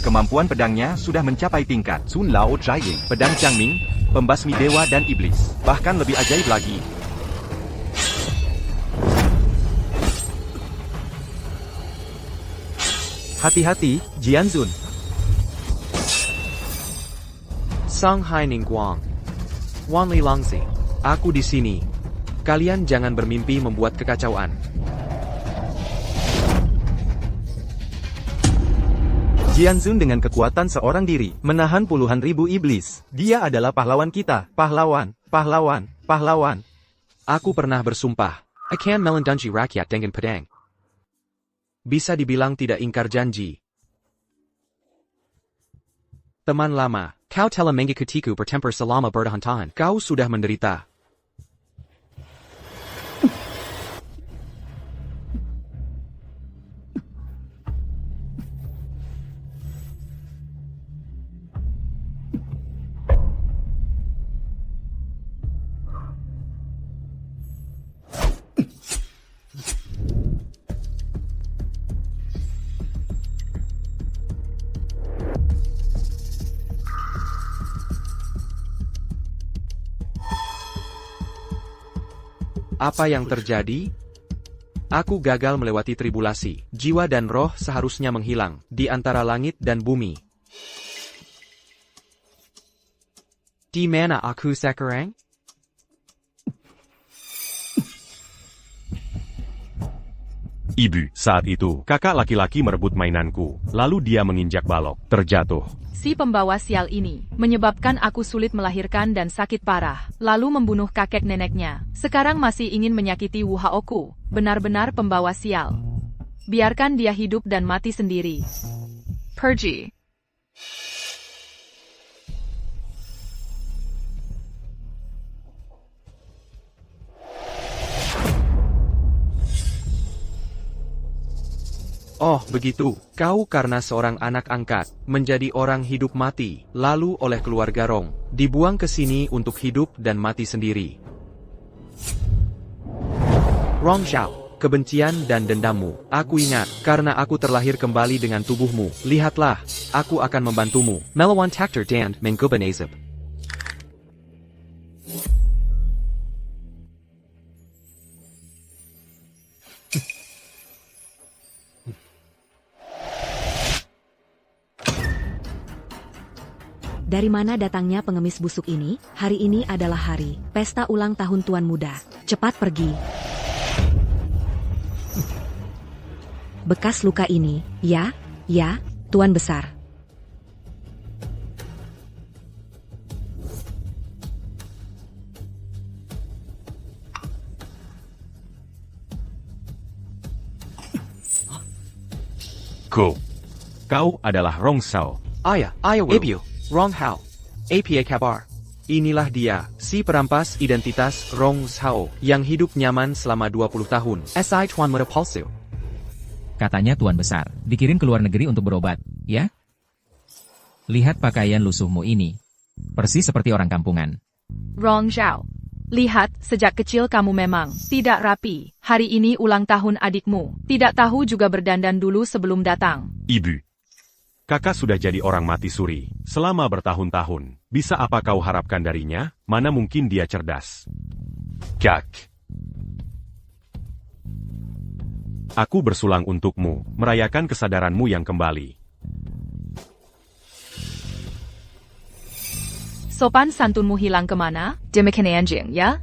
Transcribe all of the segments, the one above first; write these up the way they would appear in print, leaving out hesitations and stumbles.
Kemampuan pedangnya sudah mencapai tingkat Sun Lao Jiaying, pedang Jiangming, pembasmi dewa dan iblis. Bahkan lebih ajaib lagi. Hati-hati, Jianzun. Shanghai Ningguang. Wanli Langzi. Aku di sini. Kalian jangan bermimpi membuat kekacauan. Jianzun dengan kekuatan seorang diri, menahan puluhan ribu iblis. Dia adalah pahlawan kita. Pahlawan, pahlawan, pahlawan. Aku pernah bersumpah, akan melindungi rakyat dengan pedang. Bisa dibilang tidak ingkar janji. Teman lama, kau telah mengikutiku bertempur selama bertahun-tahun. Kau sudah menderita. Apa yang terjadi? Aku gagal melewati tribulasi. Jiwa dan roh seharusnya menghilang di antara langit dan bumi. Di mana aku sekarang? Ibu, saat itu, kakak laki-laki merebut mainanku. Lalu dia menginjak balok, terjatuh. Si pembawa sial ini menyebabkan aku sulit melahirkan dan sakit parah, lalu membunuh kakek neneknya. Sekarang masih ingin menyakiti Wu Haoku. Benar-benar pembawa sial. Biarkan dia hidup dan mati sendiri. Pergi. Oh, begitu. Kau karena seorang anak angkat, menjadi orang hidup mati, lalu oleh keluarga Rong, dibuang ke sini untuk hidup dan mati sendiri. Rong Xiao, kebencian dan dendammu, aku ingat, karena aku terlahir kembali dengan tubuhmu. Lihatlah, aku akan membantumu. Melawan takdir dan menggubanazib. Dari mana datangnya pengemis busuk ini? Hari ini adalah hari pesta ulang tahun Tuan Muda. Cepat pergi. Bekas luka ini, ya, Tuan Besar. Kau adalah Rong Xiao. Ayah Wu. Rong Hao. APA kabar. Inilah dia, si perampas identitas Rong Xiao, yang hidup nyaman selama 20 tahun. SI Tuan Muda palsu. Katanya Tuan Besar, dikirim ke luar negeri untuk berobat, ya? Lihat pakaian lusuhmu ini. Persis seperti orang kampungan. Rong Xiao. Lihat, sejak kecil kamu memang tidak rapi. Hari ini ulang tahun adikmu. Tidak tahu juga berdandan dulu sebelum datang. Ibu, kakak sudah jadi orang mati suri selama bertahun-tahun. Bisa apa kau harapkan darinya? Mana mungkin dia cerdas? Kak. Aku bersulang untukmu, merayakan kesadaranmu yang kembali. Sopan santunmu hilang kemana? Demikian anjing, ya?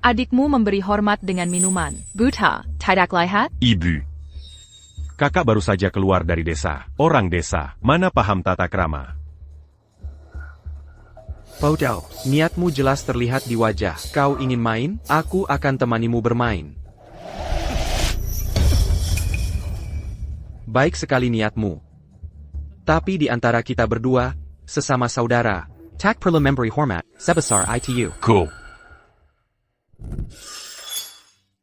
Adikmu memberi hormat dengan minuman. Buta, tidak lihat? Ibu. Kakak baru saja keluar dari desa. Orang desa, mana paham tata krama? Bodoh, niatmu jelas terlihat di wajah. Kau ingin main? Aku akan temanimu bermain. Baik sekali niatmu. Tapi di antara kita berdua, sesama saudara, tak perlu memberi hormat, sebesar itu.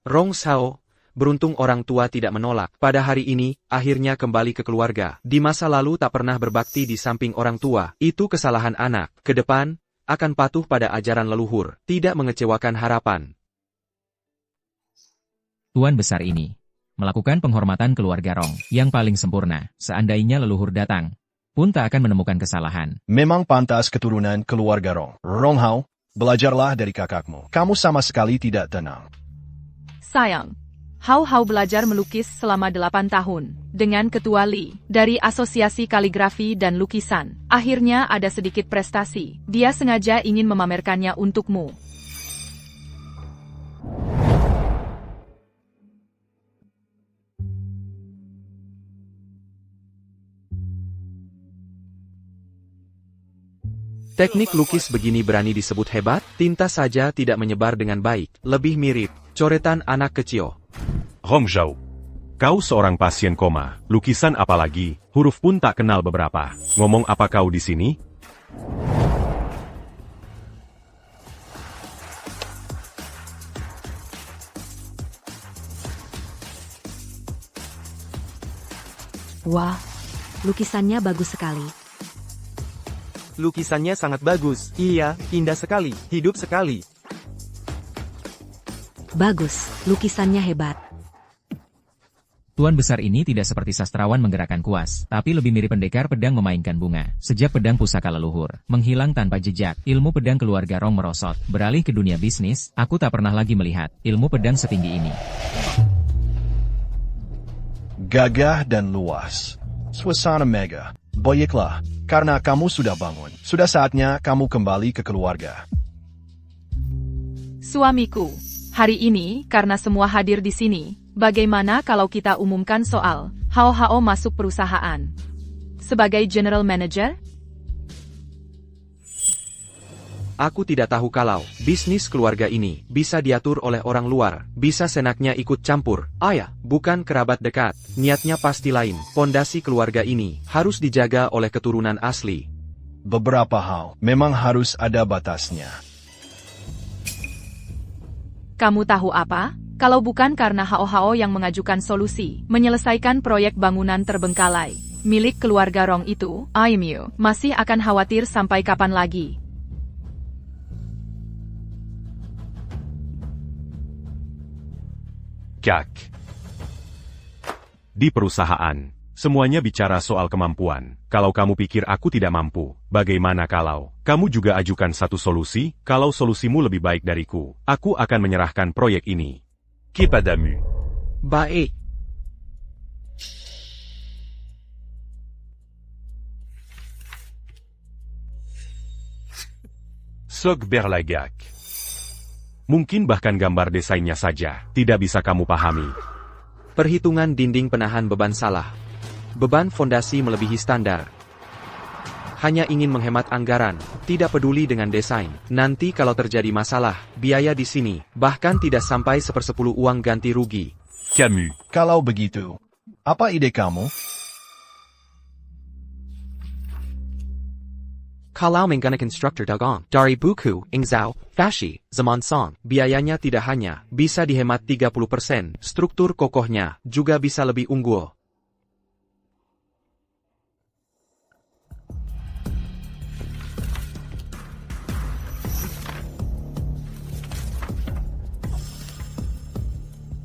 Rong Xiao, beruntung orang tua tidak menolak. Pada hari ini, akhirnya kembali ke keluarga. Di masa lalu tak pernah berbakti di samping orang tua. Itu kesalahan anak. Ke depan, akan patuh pada ajaran leluhur. Tidak mengecewakan harapan. Tuan Besar ini melakukan penghormatan keluarga Rong yang paling sempurna. Seandainya leluhur datang, pun tak akan menemukan kesalahan. Memang pantas keturunan keluarga Rong. Rong Hao, belajarlah dari kakakmu. Kamu sama sekali tidak tenang. Sayang, Hao Hao belajar melukis selama 8 tahun dengan Ketua Li dari Asosiasi Kaligrafi dan Lukisan. Akhirnya ada sedikit prestasi. Dia sengaja ingin memamerkannya untukmu. Teknik lukis begini berani disebut hebat? Tinta saja tidak menyebar dengan baik, lebih mirip coretan anak kecil. Rong Zhao, kau seorang pasien koma, lukisan apalagi, huruf pun tak kenal beberapa. Ngomong apa kau di sini? Wah, lukisannya bagus sekali. Lukisannya sangat bagus. Iya, indah sekali, hidup sekali. Bagus, lukisannya hebat. Tuan besar ini tidak seperti sastrawan menggerakkan kuas, tapi lebih mirip pendekar pedang memainkan bunga. Sejak pedang pusaka leluhur menghilang tanpa jejak, ilmu pedang keluarga Rong merosot. Beralih ke dunia bisnis, aku tak pernah lagi melihat ilmu pedang setinggi ini. Gagah dan luas. Suasana mega. Baiklah, karena kamu sudah bangun. Sudah saatnya kamu kembali ke keluarga. Suamiku, hari ini karena semua hadir di sini, bagaimana kalau kita umumkan soal Hao Hao masuk perusahaan sebagai general manager? Aku tidak tahu kalau bisnis keluarga ini bisa diatur oleh orang luar, bisa senaknya ikut campur. Ayah, bukan kerabat dekat, niatnya pasti lain. Pondasi keluarga ini harus dijaga oleh keturunan asli. Beberapa hal memang harus ada batasnya. Kamu tahu apa? Kalau bukan karena Hao Hao yang mengajukan solusi, menyelesaikan proyek bangunan terbengkalai milik keluarga Rong itu, IMU masih akan khawatir sampai kapan lagi. Kak. Di perusahaan, semuanya bicara soal kemampuan. Kalau kamu pikir aku tidak mampu, bagaimana kalau kamu juga ajukan satu solusi? Kalau solusimu lebih baik dariku, aku akan menyerahkan proyek ini. Kepadamu. Baik. Sog Berlagak. Mungkin bahkan gambar desainnya saja tidak bisa kamu pahami. Perhitungan dinding penahan beban salah. Beban fondasi melebihi standar. Hanya ingin menghemat anggaran, tidak peduli dengan desain. Nanti kalau terjadi masalah, biaya di sini, bahkan tidak sampai 1/10 uang ganti rugi. Kamu. Kalau begitu, apa ide kamu? Kalau menggunakan konstruktor dagang dari buku Ingzao, Fashi, Zaman Song, biayanya tidak hanya bisa dihemat 30%, struktur kokohnya juga bisa lebih unggul.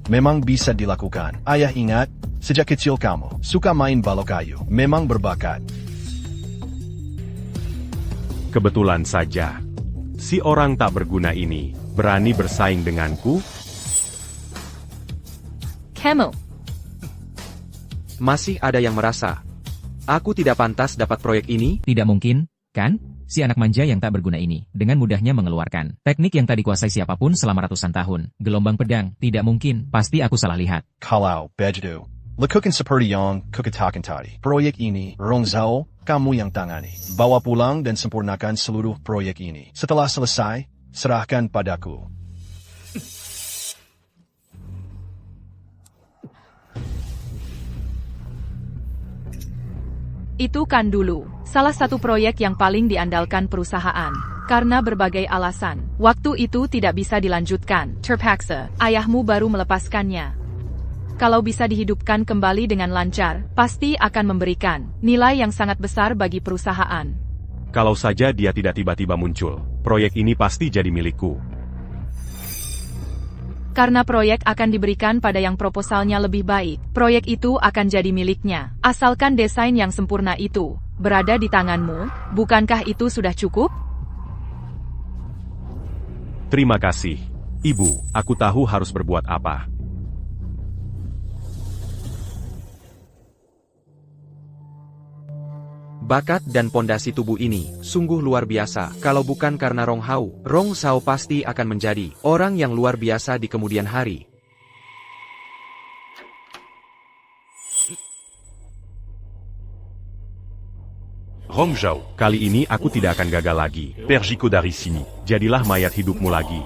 Memang bisa dilakukan. Ayah ingat, sejak kecil kamu suka main balok kayu. Memang berbakat. Kebetulan saja, si orang tak berguna ini berani bersaing denganku. Camel, Masih ada yang merasa aku tidak pantas dapat proyek ini? Tidak mungkin, kan? Si anak manja yang tak berguna ini, dengan mudahnya mengeluarkan teknik yang tak dikuasai siapapun selama ratusan tahun. Gelombang pedang, tidak mungkin, pasti aku salah lihat. Kalau begitu, lakukan seperti yang kukatakan tadi. Proyek ini, Rong Zhao, kamu yang tangani. Bawa pulang dan sempurnakan seluruh proyek ini. Setelah selesai, serahkan padaku. itu kan dulu salah satu proyek yang paling diandalkan perusahaan. Karena berbagai alasan, waktu itu tidak bisa dilanjutkan. Terpaksa, ayahmu baru melepaskannya. Kalau bisa dihidupkan kembali dengan lancar, pasti akan memberikan nilai yang sangat besar bagi perusahaan. Kalau saja dia tidak tiba-tiba muncul, proyek ini pasti jadi milikku. Karena proyek akan diberikan pada yang proposalnya lebih baik, proyek itu akan jadi miliknya. Asalkan desain yang sempurna itu berada di tanganmu, bukankah itu sudah cukup? Terima kasih. Ibu, aku tahu harus berbuat apa. Bakat dan pondasi tubuh ini sungguh luar biasa. Kalau bukan karena Rong Sao pasti akan menjadi orang yang luar biasa di kemudian hari. Rong Zhao, kali ini aku tidak akan gagal lagi. Pergi dari sini. Jadilah mayat hidupmu lagi.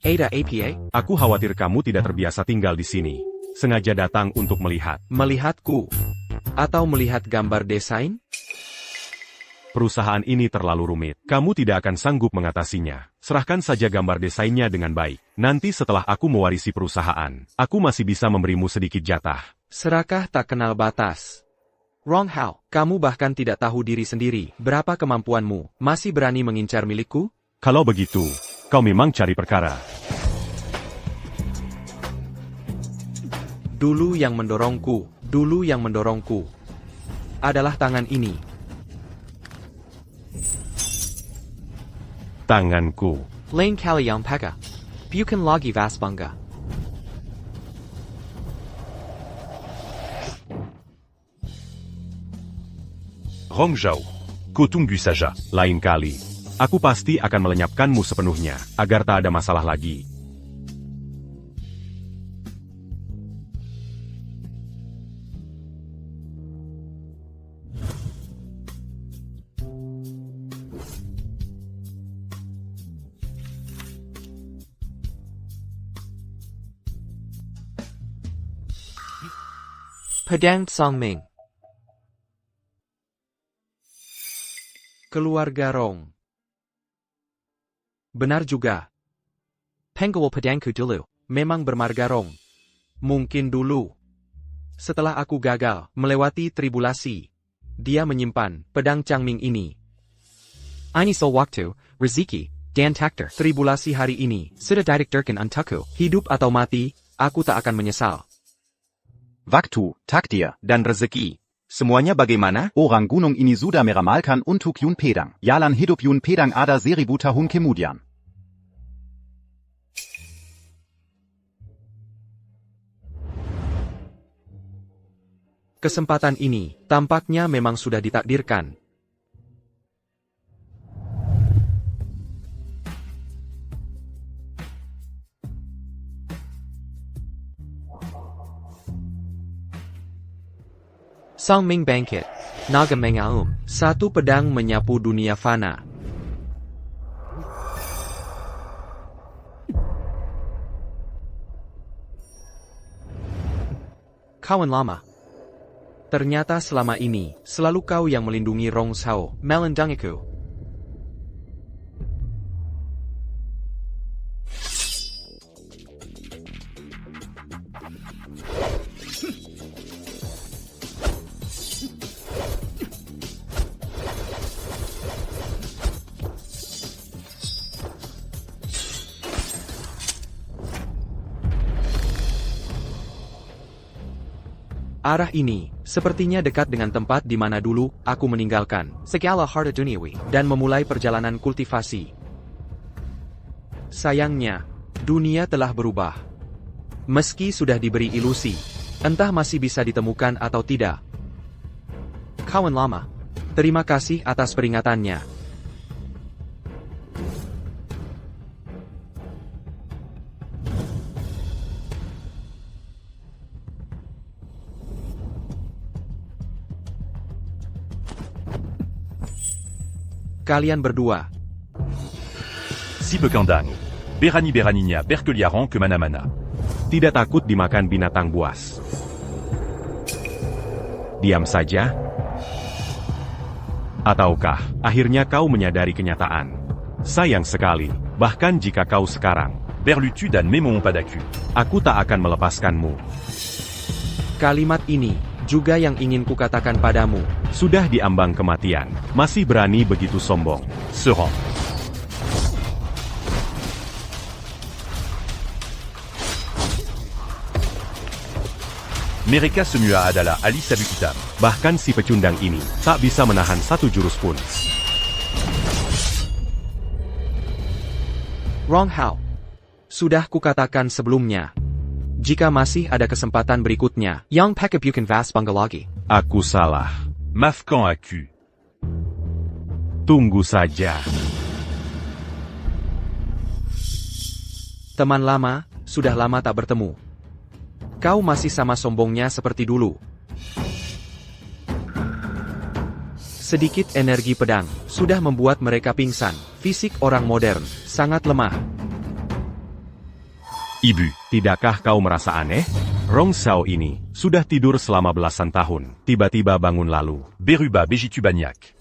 Ada apa? Aku khawatir kamu tidak terbiasa tinggal di sini. Sengaja datang untuk melihat. Melihatku? Atau melihat gambar desain? Perusahaan ini terlalu rumit. Kamu tidak akan sanggup mengatasinya. Serahkan saja gambar desainnya dengan baik. Nanti setelah aku mewarisi perusahaan, aku masih bisa memberimu sedikit jatah. Serakah tak kenal batas. Rong Hao, kamu bahkan tidak tahu diri sendiri. Berapa kemampuanmu? Masih berani mengincar milikku? Kalau begitu, kau memang cari perkara. Dulu yang mendorongku adalah tangan ini. Tanganku. Lain kali yang peka. Bukan lagi Vasbangga. Rong Zhao, ku tunggu saja. Lain kali, aku pasti akan melenyapkanmu sepenuhnya, agar tak ada masalah lagi. Pedang Songming. Keluarga Rong. Benar juga. Penggawal pedangku dulu memang bermarga Rong. Mungkin dulu, setelah aku gagal melewati tribulasi, dia menyimpan pedang Changming ini. Ini waktu, rezeki, dan takdir. Tribulasi hari ini sudah didiktirkan untukku. Hidup atau mati, aku tak akan menyesal. Waktu, takdir, Dan rezeki. Semuanya bagaimana? orang gunung ini sudah meramalkan untuk Yun Pedang. Jalan hidup Yun Pedang ada 1000 tahun kemudian. Kesempatan ini tampaknya memang sudah ditakdirkan. Songming Bangkit. Naga Mengaum. Satu pedang menyapu dunia fana. Kawan lama. Ternyata selama ini, selalu kau yang melindungi Rong Sao, melindungiku. Arah ini, sepertinya dekat dengan tempat di mana dulu aku meninggalkan segala harta duniawi dan memulai perjalanan kultivasi. Sayangnya, dunia telah berubah. Meski sudah diberi ilusi, entah masih bisa ditemukan atau tidak. Kawan lama, terima kasih atas peringatannya. Kalian berdua. Si Bekandang. Berani-beraninya berkeliaran kemana-mana. Tidak takut dimakan binatang buas. Diam saja? Ataukah akhirnya kau menyadari kenyataan? Sayang sekali, bahkan jika kau sekarang Berlutu dan memang padaku. aku tak akan melepaskanmu. Kalimat ini juga yang ingin kukatakan padamu. Sudah diambang kematian, masih berani begitu sombong. Serong. Mereka semua adalah ahli sabuk hitam. Bahkan si pecundang ini tak bisa menahan satu jurus pun. Rong Hao. Sudah kukatakan sebelumnya. Jika masih ada kesempatan berikutnya, Yang Pekabukan Vas Bangalagi. Aku salah. Maafkan aku. Tunggu saja. Teman lama, sudah lama tak bertemu. Kau masih sama sombongnya seperti dulu. Sedikit energi pedang sudah membuat mereka pingsan. Fisik orang modern sangat lemah. Ibu, tidakkah kau merasa aneh? Rong Xiao ini sudah tidur selama belasan tahun, tiba-tiba bangun lalu. Berubah begitu banyak.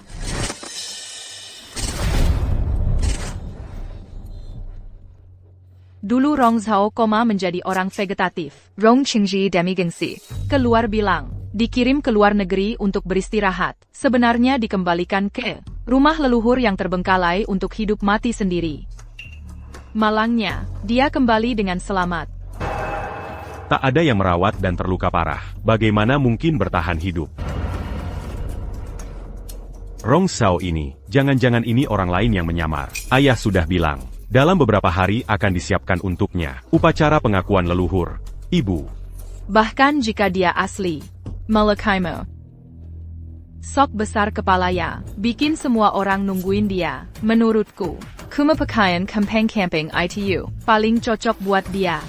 Dulu Rong Zhao menjadi orang vegetatif. Rong Qingji demigengsi. Keluar bilang, dikirim ke luar negeri untuk beristirahat. Sebenarnya dikembalikan ke rumah leluhur yang terbengkalai untuk hidup mati sendiri. Malangnya, dia kembali dengan selamat. Tak ada yang merawat dan terluka parah. Bagaimana mungkin bertahan hidup? Rong Xiao ini, jangan-jangan ini orang lain yang menyamar. Ayah sudah bilang. Dalam beberapa hari akan disiapkan untuknya upacara pengakuan leluhur. Ibu. Bahkan jika dia asli. Malakaimo. Sok besar kepalanya, bikin semua orang nungguin dia. Menurutku, kumapakayan camping ITU, paling cocok buat dia.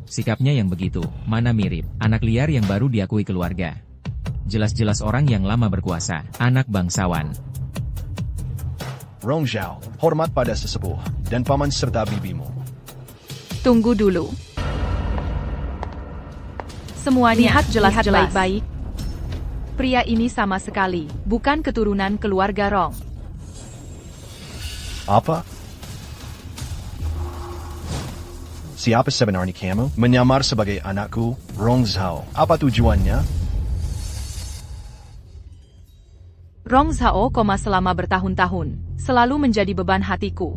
Sikapnya yang begitu, mana mirip, anak liar yang baru diakui keluarga. Jelas-jelas orang yang lama berkuasa, anak bangsawan. Rong Zhao, hormat pada sesepuh, dan paman serta bibimu. Tunggu dulu. Semuanya lihat jelas-jelas baik. Pria ini sama sekali bukan keturunan keluarga Rong. Apa? Siapa sebenarnya kamu? Menyamar sebagai anakku, Rong Zhao. Apa tujuannya? Rong Zhao, selama bertahun-tahun, selalu menjadi beban hatiku.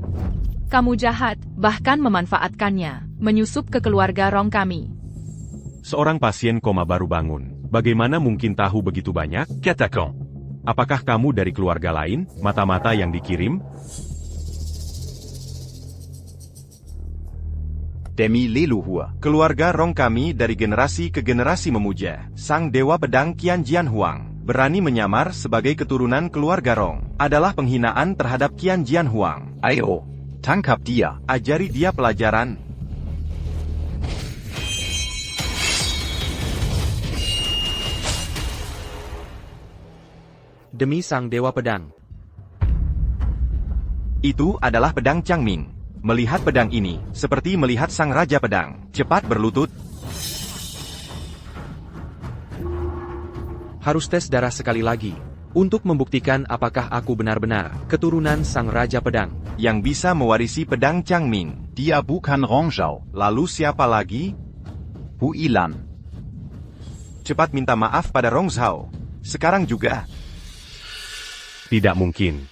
Kamu jahat, bahkan memanfaatkannya, menyusup ke keluarga Rong kami. Seorang pasien koma baru bangun. Bagaimana mungkin tahu begitu banyak? Katakan. Apakah kamu dari keluarga lain, mata-mata yang dikirim? Demi leluhur. Keluarga Rong kami dari generasi ke generasi memuja Sang Dewa Pedang Qian Jian Huang. Berani menyamar sebagai keturunan keluarga Rong adalah penghinaan terhadap Qian Jian Huang. Ayo, tangkap dia. Ajari dia pelajaran. Demi Sang Dewa Pedang. Itu adalah pedang Changming. Melihat pedang ini, seperti melihat Sang Raja Pedang. Cepat berlutut. Harus tes darah sekali lagi, untuk membuktikan apakah aku benar-benar keturunan Sang Raja Pedang. Yang bisa mewarisi pedang Changming. Dia bukan Rong Zhao. Lalu siapa lagi? Hu Yilan. Cepat minta maaf pada Rong Zhao. Sekarang juga. Tidak mungkin.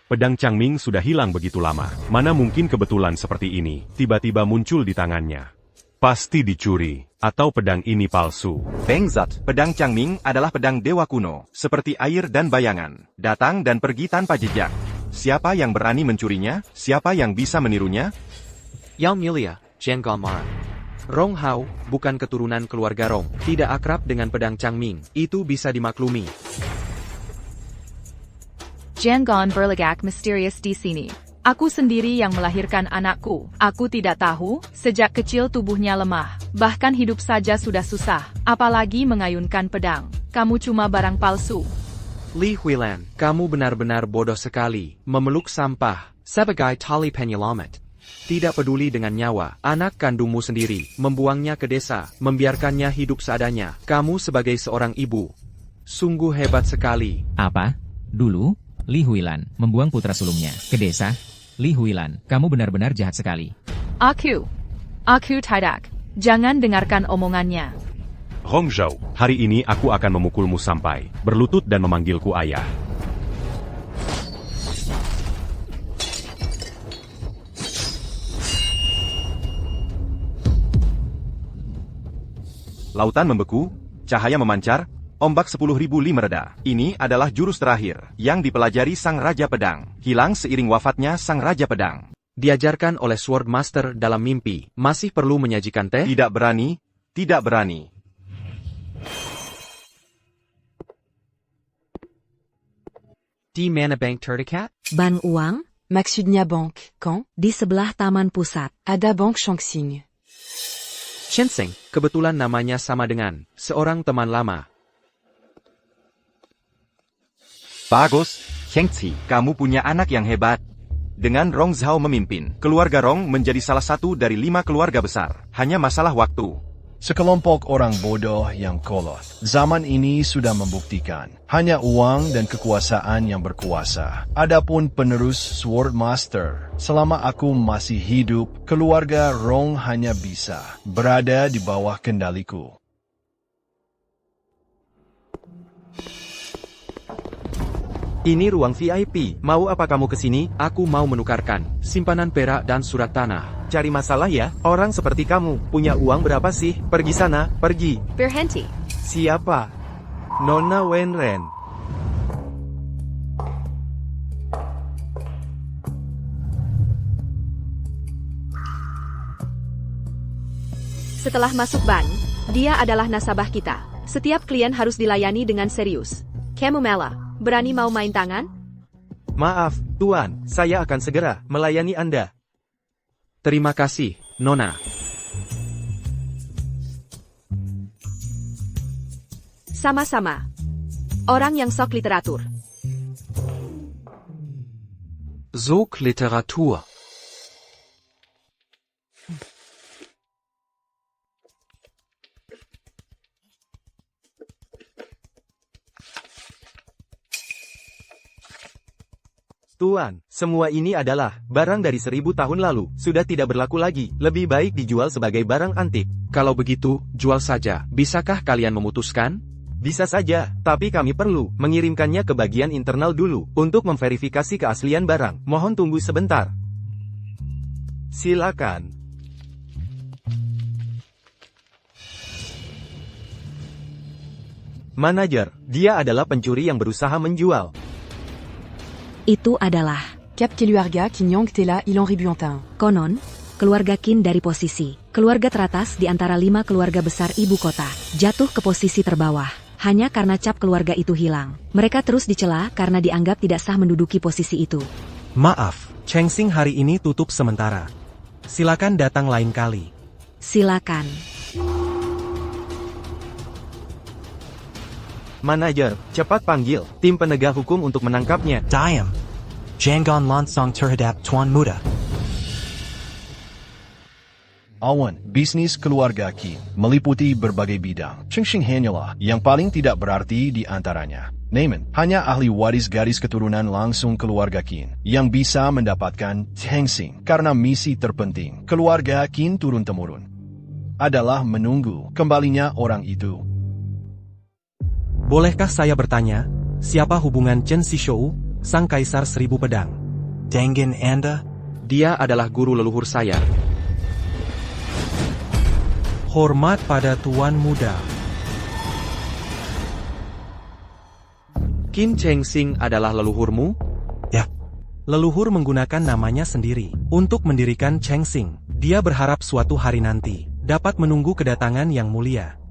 Pedang Changming sudah hilang begitu lama. Mana mungkin kebetulan seperti ini, tiba-tiba muncul di tangannya. Pasti dicuri, atau pedang ini palsu. Bangsat. Pedang Changming adalah pedang dewa kuno, seperti air dan bayangan. Datang dan pergi tanpa jejak. Siapa yang berani mencurinya? Siapa yang bisa menirunya? Yang mulia, Jian Gongmara. Rong Hao bukan keturunan keluarga Rong, tidak akrab dengan pedang Changming, itu bisa dimaklumi. Jian Gong berlegak misterius di sini. Aku sendiri yang melahirkan anakku. Aku tidak tahu, sejak kecil tubuhnya lemah. Bahkan hidup saja sudah susah. Apalagi mengayunkan pedang. Kamu cuma barang palsu. Li Huilan, kamu benar-benar bodoh sekali, memeluk sampah, sebagai tali penyelamat. Tidak peduli dengan nyawa, anak kandungmu sendiri, membuangnya ke desa, membiarkannya hidup seadanya. Kamu sebagai seorang ibu. Sungguh hebat sekali. Apa? Dulu, Li Huilan membuang putra sulungnya ke desa. Li Huilan, kamu benar-benar jahat sekali. Aku tidak. Jangan dengarkan omongannya. Rong Zhao, hari ini aku akan memukulmu sampai berlutut dan memanggilku ayah. Lautan membeku, cahaya memancar, ombak 10.000 li mereda. Ini adalah jurus terakhir yang dipelajari Sang Raja Pedang. Hilang seiring wafatnya Sang Raja Pedang. Diajarkan oleh Sword Master dalam mimpi. Masih perlu menyajikan teh? Tidak berani, tidak berani. Di mana bank terdekat? Ban uang? Maxudnia Bank, quand? Di sebelah taman pusat. Ada Bank Shaanxing. Shenseng, kebetulan namanya sama dengan seorang teman lama. Bagus, Chengzi. Kamu punya anak yang hebat. Dengan Rong Zhao memimpin, keluarga Rong menjadi salah satu dari 5 keluarga besar. Hanya masalah waktu. Sekelompok orang bodoh yang kolot. Zaman ini sudah membuktikan, hanya uang dan kekuasaan yang berkuasa. Adapun penerus Sword Master, selama aku masih hidup, keluarga Rong hanya bisa berada di bawah kendaliku. Ini ruang VIP. Mau apa kamu kesini? Aku mau menukarkan simpanan perak dan surat tanah. Cari masalah ya? Orang seperti kamu, punya uang berapa sih? Pergi sana, pergi. Berhenti. Siapa? Nona Wenren. Setelah masuk ban, dia adalah nasabah kita. Setiap klien harus dilayani dengan serius. Camomella, berani mau main tangan? Maaf, Tuan, saya akan segera melayani Anda. Terima kasih, Nona. Sama-sama. Orang yang sok literatur. Sok Literatur. Tuan, semua ini adalah barang dari 1000 tahun lalu. Sudah tidak berlaku lagi. Lebih baik dijual sebagai barang antik. Kalau begitu, jual saja. Bisakah kalian memutuskan? Bisa saja, tapi kami perlu mengirimkannya ke bagian internal dulu untuk memverifikasi keaslian barang. Mohon tunggu sebentar. Silakan. Manajer, dia adalah pencuri yang berusaha menjual. Itu adalah Cap Keluarga Qin Yang Tela Ilan Ribuantin. konon, keluarga Qin dari posisi keluarga teratas di antara 5 keluarga besar ibu kota, jatuh ke posisi terbawah. Hanya karena cap keluarga itu hilang. Mereka terus dicela karena dianggap tidak sah menduduki posisi itu. Maaf, Chengxing hari ini tutup sementara. Silakan datang lain kali. Silakan. Manajer, cepat panggil tim penegak hukum untuk menangkapnya. Diam. Jangan langsung terhadap Tuan Muda. Awan, bisnis keluarga Qin meliputi berbagai bidang. Chengxing hanyalah yang paling tidak berarti di antaranya. Neiman, hanya ahli waris garis keturunan langsung keluarga Qin yang bisa mendapatkan Chengxing karena misi terpenting keluarga Qin turun-temurun adalah menunggu kembalinya orang itu. Bolehkah saya bertanya, siapa hubungan Chen Shishou, sang kaisar 1000 pedang? Dengan Anda? Dia adalah guru leluhur saya. Hormat pada Tuan Muda. Qin Chengxing adalah leluhurmu? Ya. Leluhur menggunakan namanya sendiri untuk mendirikan Chengxing. Dia berharap suatu hari nanti dapat menunggu kedatangan yang mulia.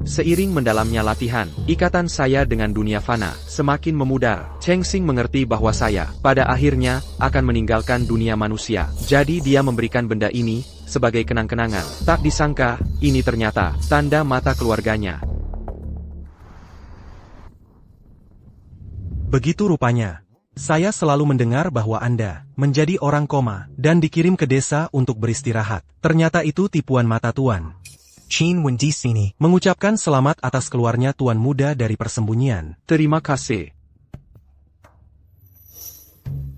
Seiring mendalamnya latihan, ikatan saya dengan dunia fana semakin memudar. Chengxing mengerti bahwa saya, pada akhirnya, akan meninggalkan dunia manusia. Jadi dia memberikan benda ini sebagai kenang-kenangan. Tak disangka, ini ternyata tanda mata keluarganya. Begitu rupanya. Saya selalu mendengar bahwa Anda menjadi orang koma dan dikirim ke desa untuk beristirahat. Ternyata itu tipuan mata Tuan. Qin Wen di sini mengucapkan selamat atas keluarnya Tuan Muda dari persembunyian. Terima kasih.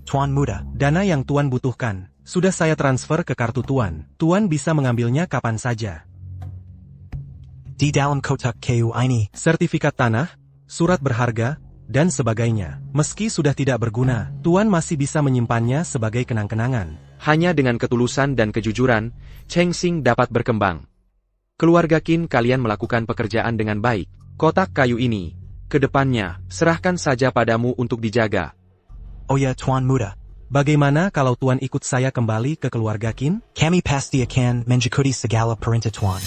Tuan Muda. Dana yang Tuan butuhkan, sudah saya transfer ke kartu Tuan. Tuan bisa mengambilnya kapan saja. Di dalam kotak kayu ini, sertifikat tanah, surat berharga, dan sebagainya. Meski sudah tidak berguna, Tuan masih bisa menyimpannya sebagai kenang-kenangan. Hanya dengan ketulusan dan kejujuran, Cheng Xing dapat berkembang. Keluarga Qin, kalian melakukan pekerjaan dengan baik. Kotak kayu ini, ke depannya, serahkan saja padamu untuk dijaga. Oh ya Tuan Muda, bagaimana kalau Tuan ikut saya kembali ke keluarga Qin? Kami pasti akan mengikuti segala perintah Tuan.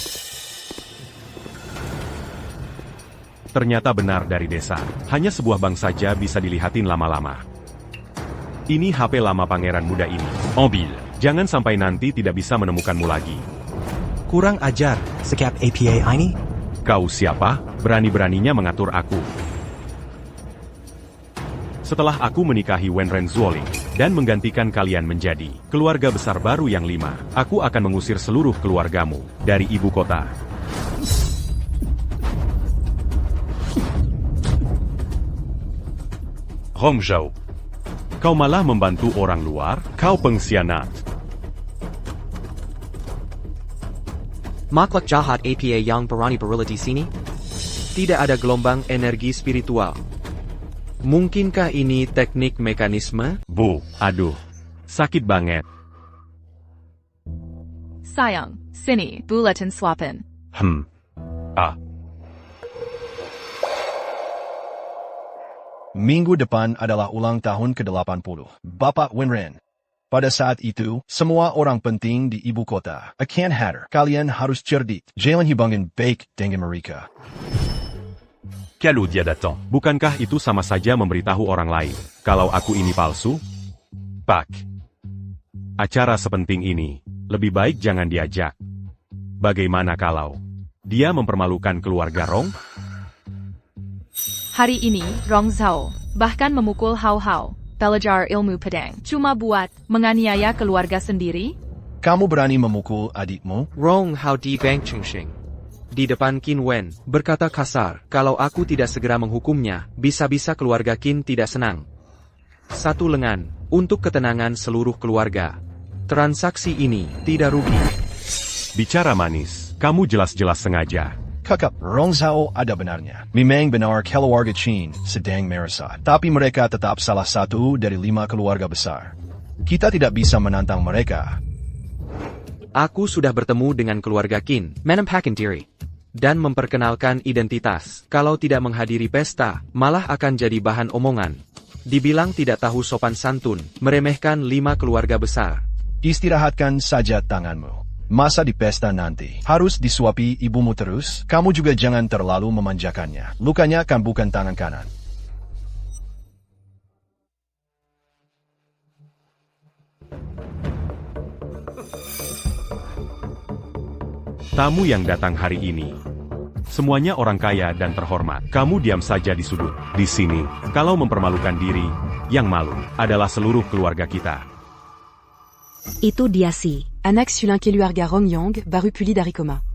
Ternyata benar dari desa. Hanya sebuah bank saja bisa dilihatin lama-lama. Ini HP lama pangeran muda ini. Ambil. Jangan sampai nanti tidak bisa menemukanmu lagi. Kurang ajar, sekap APA ini? Kau siapa? Berani-beraninya mengatur aku. Setelah aku menikahi Wenren Zuoling, dan menggantikan kalian menjadi keluarga besar baru yang 5, aku akan mengusir seluruh keluargamu dari ibu kota. Rong Zhao. Kau malah membantu orang luar? Kau pengkhianat. Makhluk jahat APA yang berani berada di sini? Tidak ada gelombang energi spiritual. Mungkinkah ini teknik mekanisme? Bu, aduh. Sakit banget. Sayang, sini, bulletin swappin. Ah. Minggu depan adalah ulang tahun ke-80. Bapak Wenren. Pada saat itu, semua orang penting di ibu kota akan hadir. Kalian harus cerdik. Jalan hubungan baik dengan mereka. Kalau dia datang. Bukankah itu sama saja memberitahu orang lain kalau aku ini palsu? Pak. Acara sepenting ini, lebih baik jangan diajak. Bagaimana kalau dia mempermalukan keluarga Rong? Hari ini, Rong Zhao bahkan memukul Hao Hao, belajar ilmu pedang. Cuma buat menganiaya keluarga sendiri? Kamu berani memukul adikmu? Rong Hao di Bank Chengxing. Di depan Qin Wen, berkata kasar, kalau aku tidak segera menghukumnya, bisa-bisa keluarga Qin tidak senang. Satu lengan, untuk ketenangan seluruh keluarga. Transaksi ini tidak rugi. Bicara manis, kamu jelas-jelas sengaja. Kakak, Rong Zhao ada benarnya. Memang benar keluarga Qin sedang merasa. Tapi mereka tetap salah satu dari 5 keluarga besar. Kita tidak bisa menantang mereka. Aku sudah bertemu dengan keluarga Qin, menampakkan diri, dan memperkenalkan identitas. Kalau tidak menghadiri pesta, malah akan jadi bahan omongan. Dibilang tidak tahu sopan santun, meremehkan 5 keluarga besar. Istirahatkan saja tanganmu. Masa di pesta nanti harus disuapi ibumu terus? Kamu juga jangan terlalu memanjakannya. Lukanya kan bukan tangan kanan. Tamu yang datang hari ini, semuanya orang kaya dan terhormat. Kamu diam saja di sudut. Di sini, kalau mempermalukan diri, yang malu adalah seluruh keluarga kita. Itu dia sih. Anak Sulin Keluarga Rong Yang, baru pulih dari koma.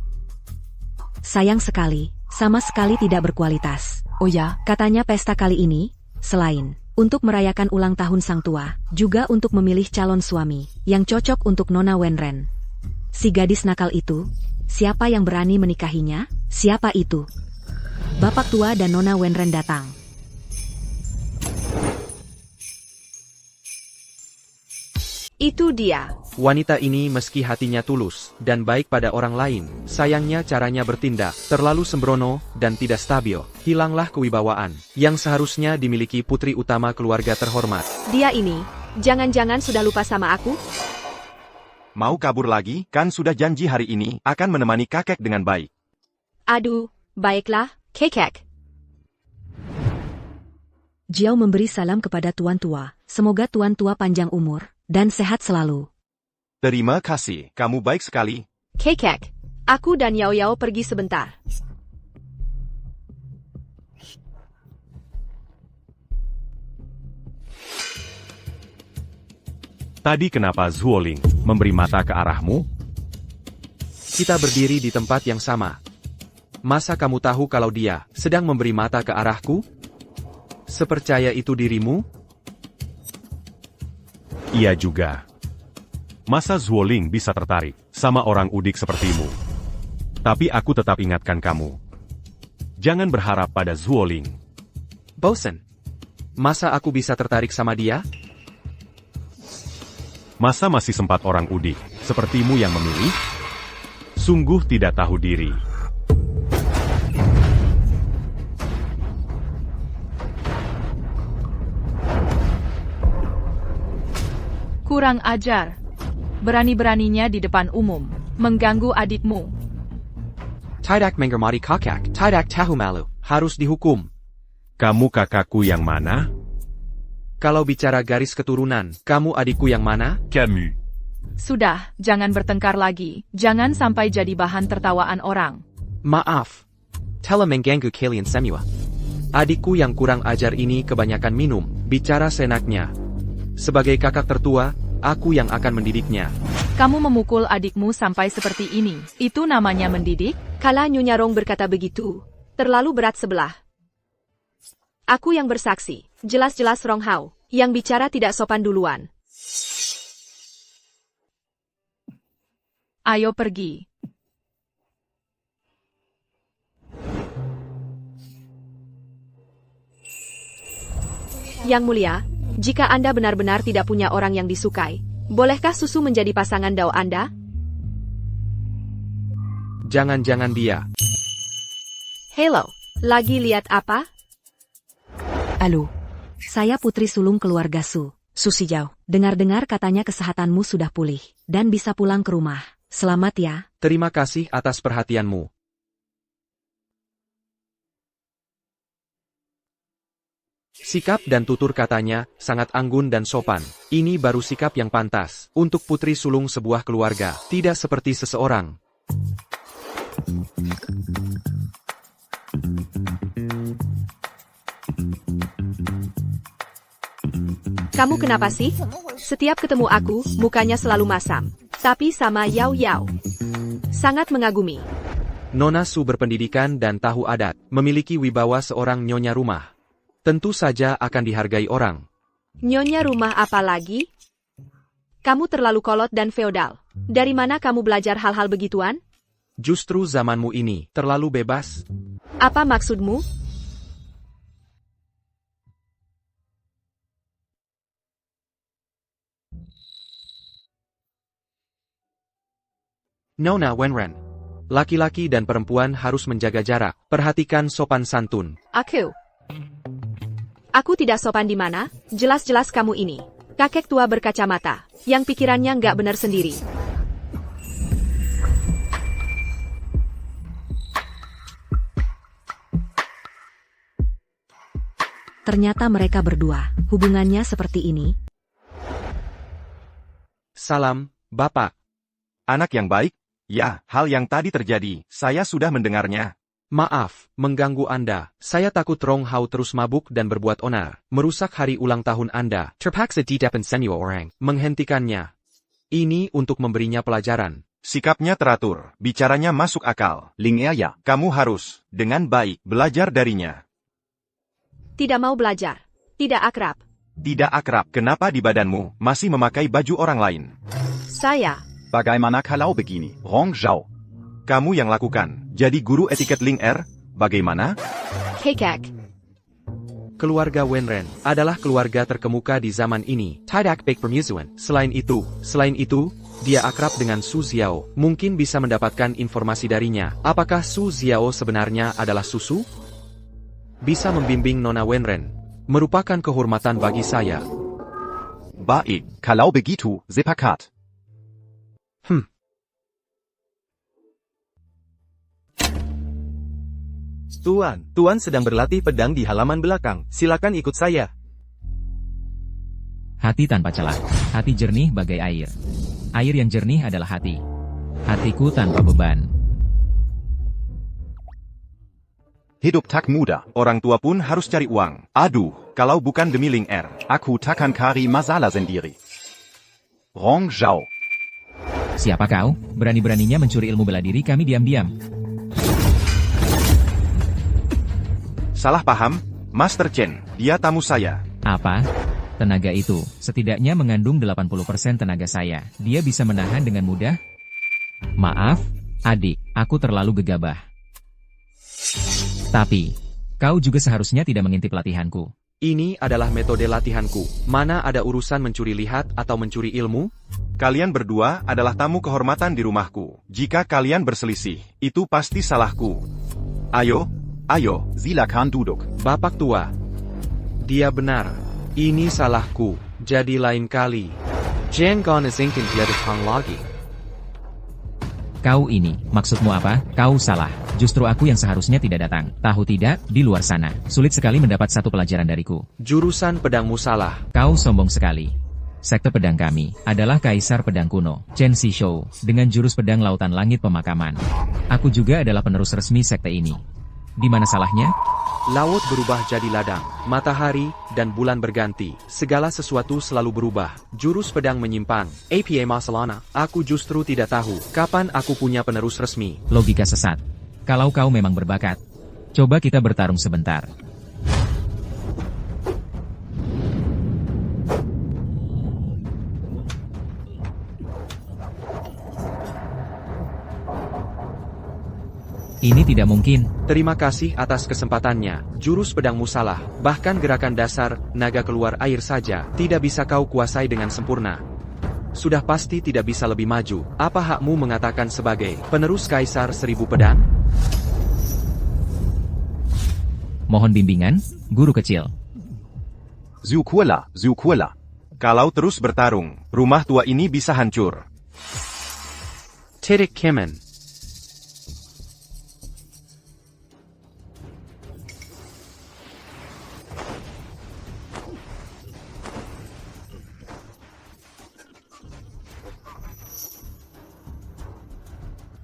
Sayang sekali, sama sekali tidak berkualitas. Oh ya? Katanya pesta kali ini, selain untuk merayakan ulang tahun sang tua, juga untuk memilih calon suami yang cocok untuk Nona Wenren. Si gadis nakal itu, siapa yang berani menikahinya? Siapa itu? Bapak tua dan Nona Wenren datang. Itu dia. Wanita ini meski hatinya tulus dan baik pada orang lain, sayangnya caranya bertindak terlalu sembrono dan tidak stabil. Hilanglah kewibawaan yang seharusnya dimiliki putri utama keluarga terhormat. Dia ini, jangan-jangan sudah lupa sama aku? Mau kabur lagi? Kan sudah janji hari ini akan menemani kakek dengan baik. Aduh, baiklah, kakek. Jiao memberi salam kepada tuan tua. Semoga tuan tua panjang umur dan sehat selalu. Terima kasih, kamu baik sekali. Kakek, aku dan Yao Yao pergi sebentar. Tadi kenapa Zuoling memberi mata ke arahmu? Kita berdiri di tempat yang sama. Masa kamu tahu kalau dia sedang memberi mata ke arahku? Sepercaya itu dirimu? Iya juga. Masa Zuoling bisa tertarik sama orang udik sepertimu? Tapi aku tetap ingatkan kamu. Jangan berharap pada Zuoling. Bosen. Masa aku bisa tertarik sama dia? Masa masih sempat orang udik sepertimu yang memilih? Sungguh tidak tahu diri. Kurang ajar. Berani-beraninya di depan umum, mengganggu adikmu. Tidak menghormati kakak, tidak tahu malu, harus dihukum. Kamu kakakku yang mana? Kalau bicara garis keturunan, kamu adikku yang mana? Camus. Sudah, jangan bertengkar lagi, jangan sampai jadi bahan tertawaan orang. Maaf. Telah mengganggu kalian semua. Adikku yang kurang ajar ini kebanyakan minum, bicara senaknya. Sebagai kakak tertua, aku yang akan mendidiknya. Kamu memukul adikmu sampai seperti ini, itu namanya mendidik? Kala Nyonya Rong berkata begitu, terlalu berat sebelah. Aku yang bersaksi, jelas-jelas Rong Hao, yang bicara tidak sopan duluan. Ayo pergi. Yang mulia, jika Anda benar-benar tidak punya orang yang disukai, bolehkah susu menjadi pasangan Dao Anda? Jangan-jangan dia. Hello, lagi lihat apa? Halo. Saya putri sulung keluarga Su, Su Sijau. Dengar-dengar katanya kesehatanmu sudah pulih, dan bisa pulang ke rumah. Selamat ya. Terima kasih atas perhatianmu. Sikap dan tutur katanya sangat anggun dan sopan. Ini baru sikap yang pantas untuk putri sulung sebuah keluarga, tidak seperti seseorang. Kamu kenapa sih? Setiap ketemu aku, mukanya selalu masam. Tapi sama Yao Yao. Sangat mengagumi. Nona Su berpendidikan dan tahu adat, memiliki wibawa seorang nyonya rumah. Tentu saja akan dihargai orang. Nyonya rumah apa lagi? Kamu terlalu kolot dan feodal. Dari mana kamu belajar hal-hal begituan? Justru zamanmu ini terlalu bebas. Apa maksudmu? Nona Wenren. Laki-laki dan perempuan harus menjaga jarak. Perhatikan sopan santun. Aku tidak sopan di mana? Jelas-jelas kamu ini. Kakek tua berkacamata, yang pikirannya nggak benar sendiri. Ternyata mereka berdua, hubungannya seperti ini. Salam, Bapak. Anak yang baik? Ya, hal yang tadi terjadi, saya sudah mendengarnya. Maaf, mengganggu Anda. Saya takut Rong Hao terus mabuk dan berbuat onar, merusak hari ulang tahun Anda. Terpaksa di depan semua orang, menghentikannya. Ini untuk memberinya pelajaran. Sikapnya teratur, bicaranya masuk akal. Ling Er ya. Kamu harus, dengan baik, belajar darinya. Tidak mau belajar. Tidak akrab. Tidak akrab, kenapa di badanmu masih memakai baju orang lain? Saya. Bagaimana kalau begini, Rong Zhao? Kamu yang lakukan, jadi guru etiket Ling Er, bagaimana? Kekek. Keluarga Wenren adalah keluarga terkemuka di zaman ini. Tidak baik permusuhan. Selain itu, dia akrab dengan Su Xiao. Mungkin bisa mendapatkan informasi darinya. Apakah Su Xiao sebenarnya adalah susu? Bisa membimbing Nona Wenren. Merupakan kehormatan bagi saya. Baik, kalau begitu, sepakat. Tuan sedang berlatih pedang di halaman belakang. Silakan ikut saya. Hati tanpa celah. Hati jernih bagai air. Air yang jernih adalah hati. Hatiku tanpa beban. Hidup tak mudah. Orang tua pun harus cari uang. Aduh, kalau bukan demi Ling Er. Aku takkan cari masalah sendiri. Rong Zhao. Siapa kau? Berani-beraninya mencuri ilmu bela diri kami diam-diam. Salah paham, Master Chen, dia tamu saya. Apa? Tenaga itu, setidaknya mengandung 80% tenaga saya. Dia bisa menahan dengan mudah? Maaf, adik, aku terlalu gegabah. Tapi, kau juga seharusnya tidak mengintip latihanku. Ini adalah metode latihanku. Mana ada urusan mencuri lihat atau mencuri ilmu? Kalian berdua adalah tamu kehormatan di rumahku. Jika kalian berselisih, itu pasti salahku. Ayo, ayo. Silakan duduk. Bapak tua. Dia benar. Ini salahku. Jadi lain kali. Jangan izin dia datang lagi. Kau ini, maksudmu apa? Kau salah. Justru aku yang seharusnya tidak datang. Tahu tidak, di luar sana, sulit sekali mendapat satu pelajaran dariku. Jurusan pedangmu salah. Kau sombong sekali. Sekte pedang kami adalah Kaisar Pedang Kuno, Chen Shishou, dengan jurus pedang Lautan Langit Pemakaman. Aku juga adalah penerus resmi sekte ini. Di mana salahnya? Laut berubah jadi ladang, matahari dan bulan berganti. Segala sesuatu selalu berubah. Jurus pedang menyimpang. Apa masalahnya? Aku justru tidak tahu kapan aku punya penerus resmi. Logika sesat. Kalau kau memang berbakat, coba kita bertarung sebentar. Ini tidak mungkin. Terima kasih atas kesempatannya. Jurus pedangmu salah. Bahkan gerakan dasar, naga keluar air saja, tidak bisa kau kuasai dengan sempurna. Sudah pasti tidak bisa lebih maju. Apa hakmu mengatakan sebagai penerus Kaisar Seribu Pedang? Mohon bimbingan, guru kecil. Zukurla, Zukurla. Kalau terus bertarung, rumah tua ini bisa hancur. Titik Kemen.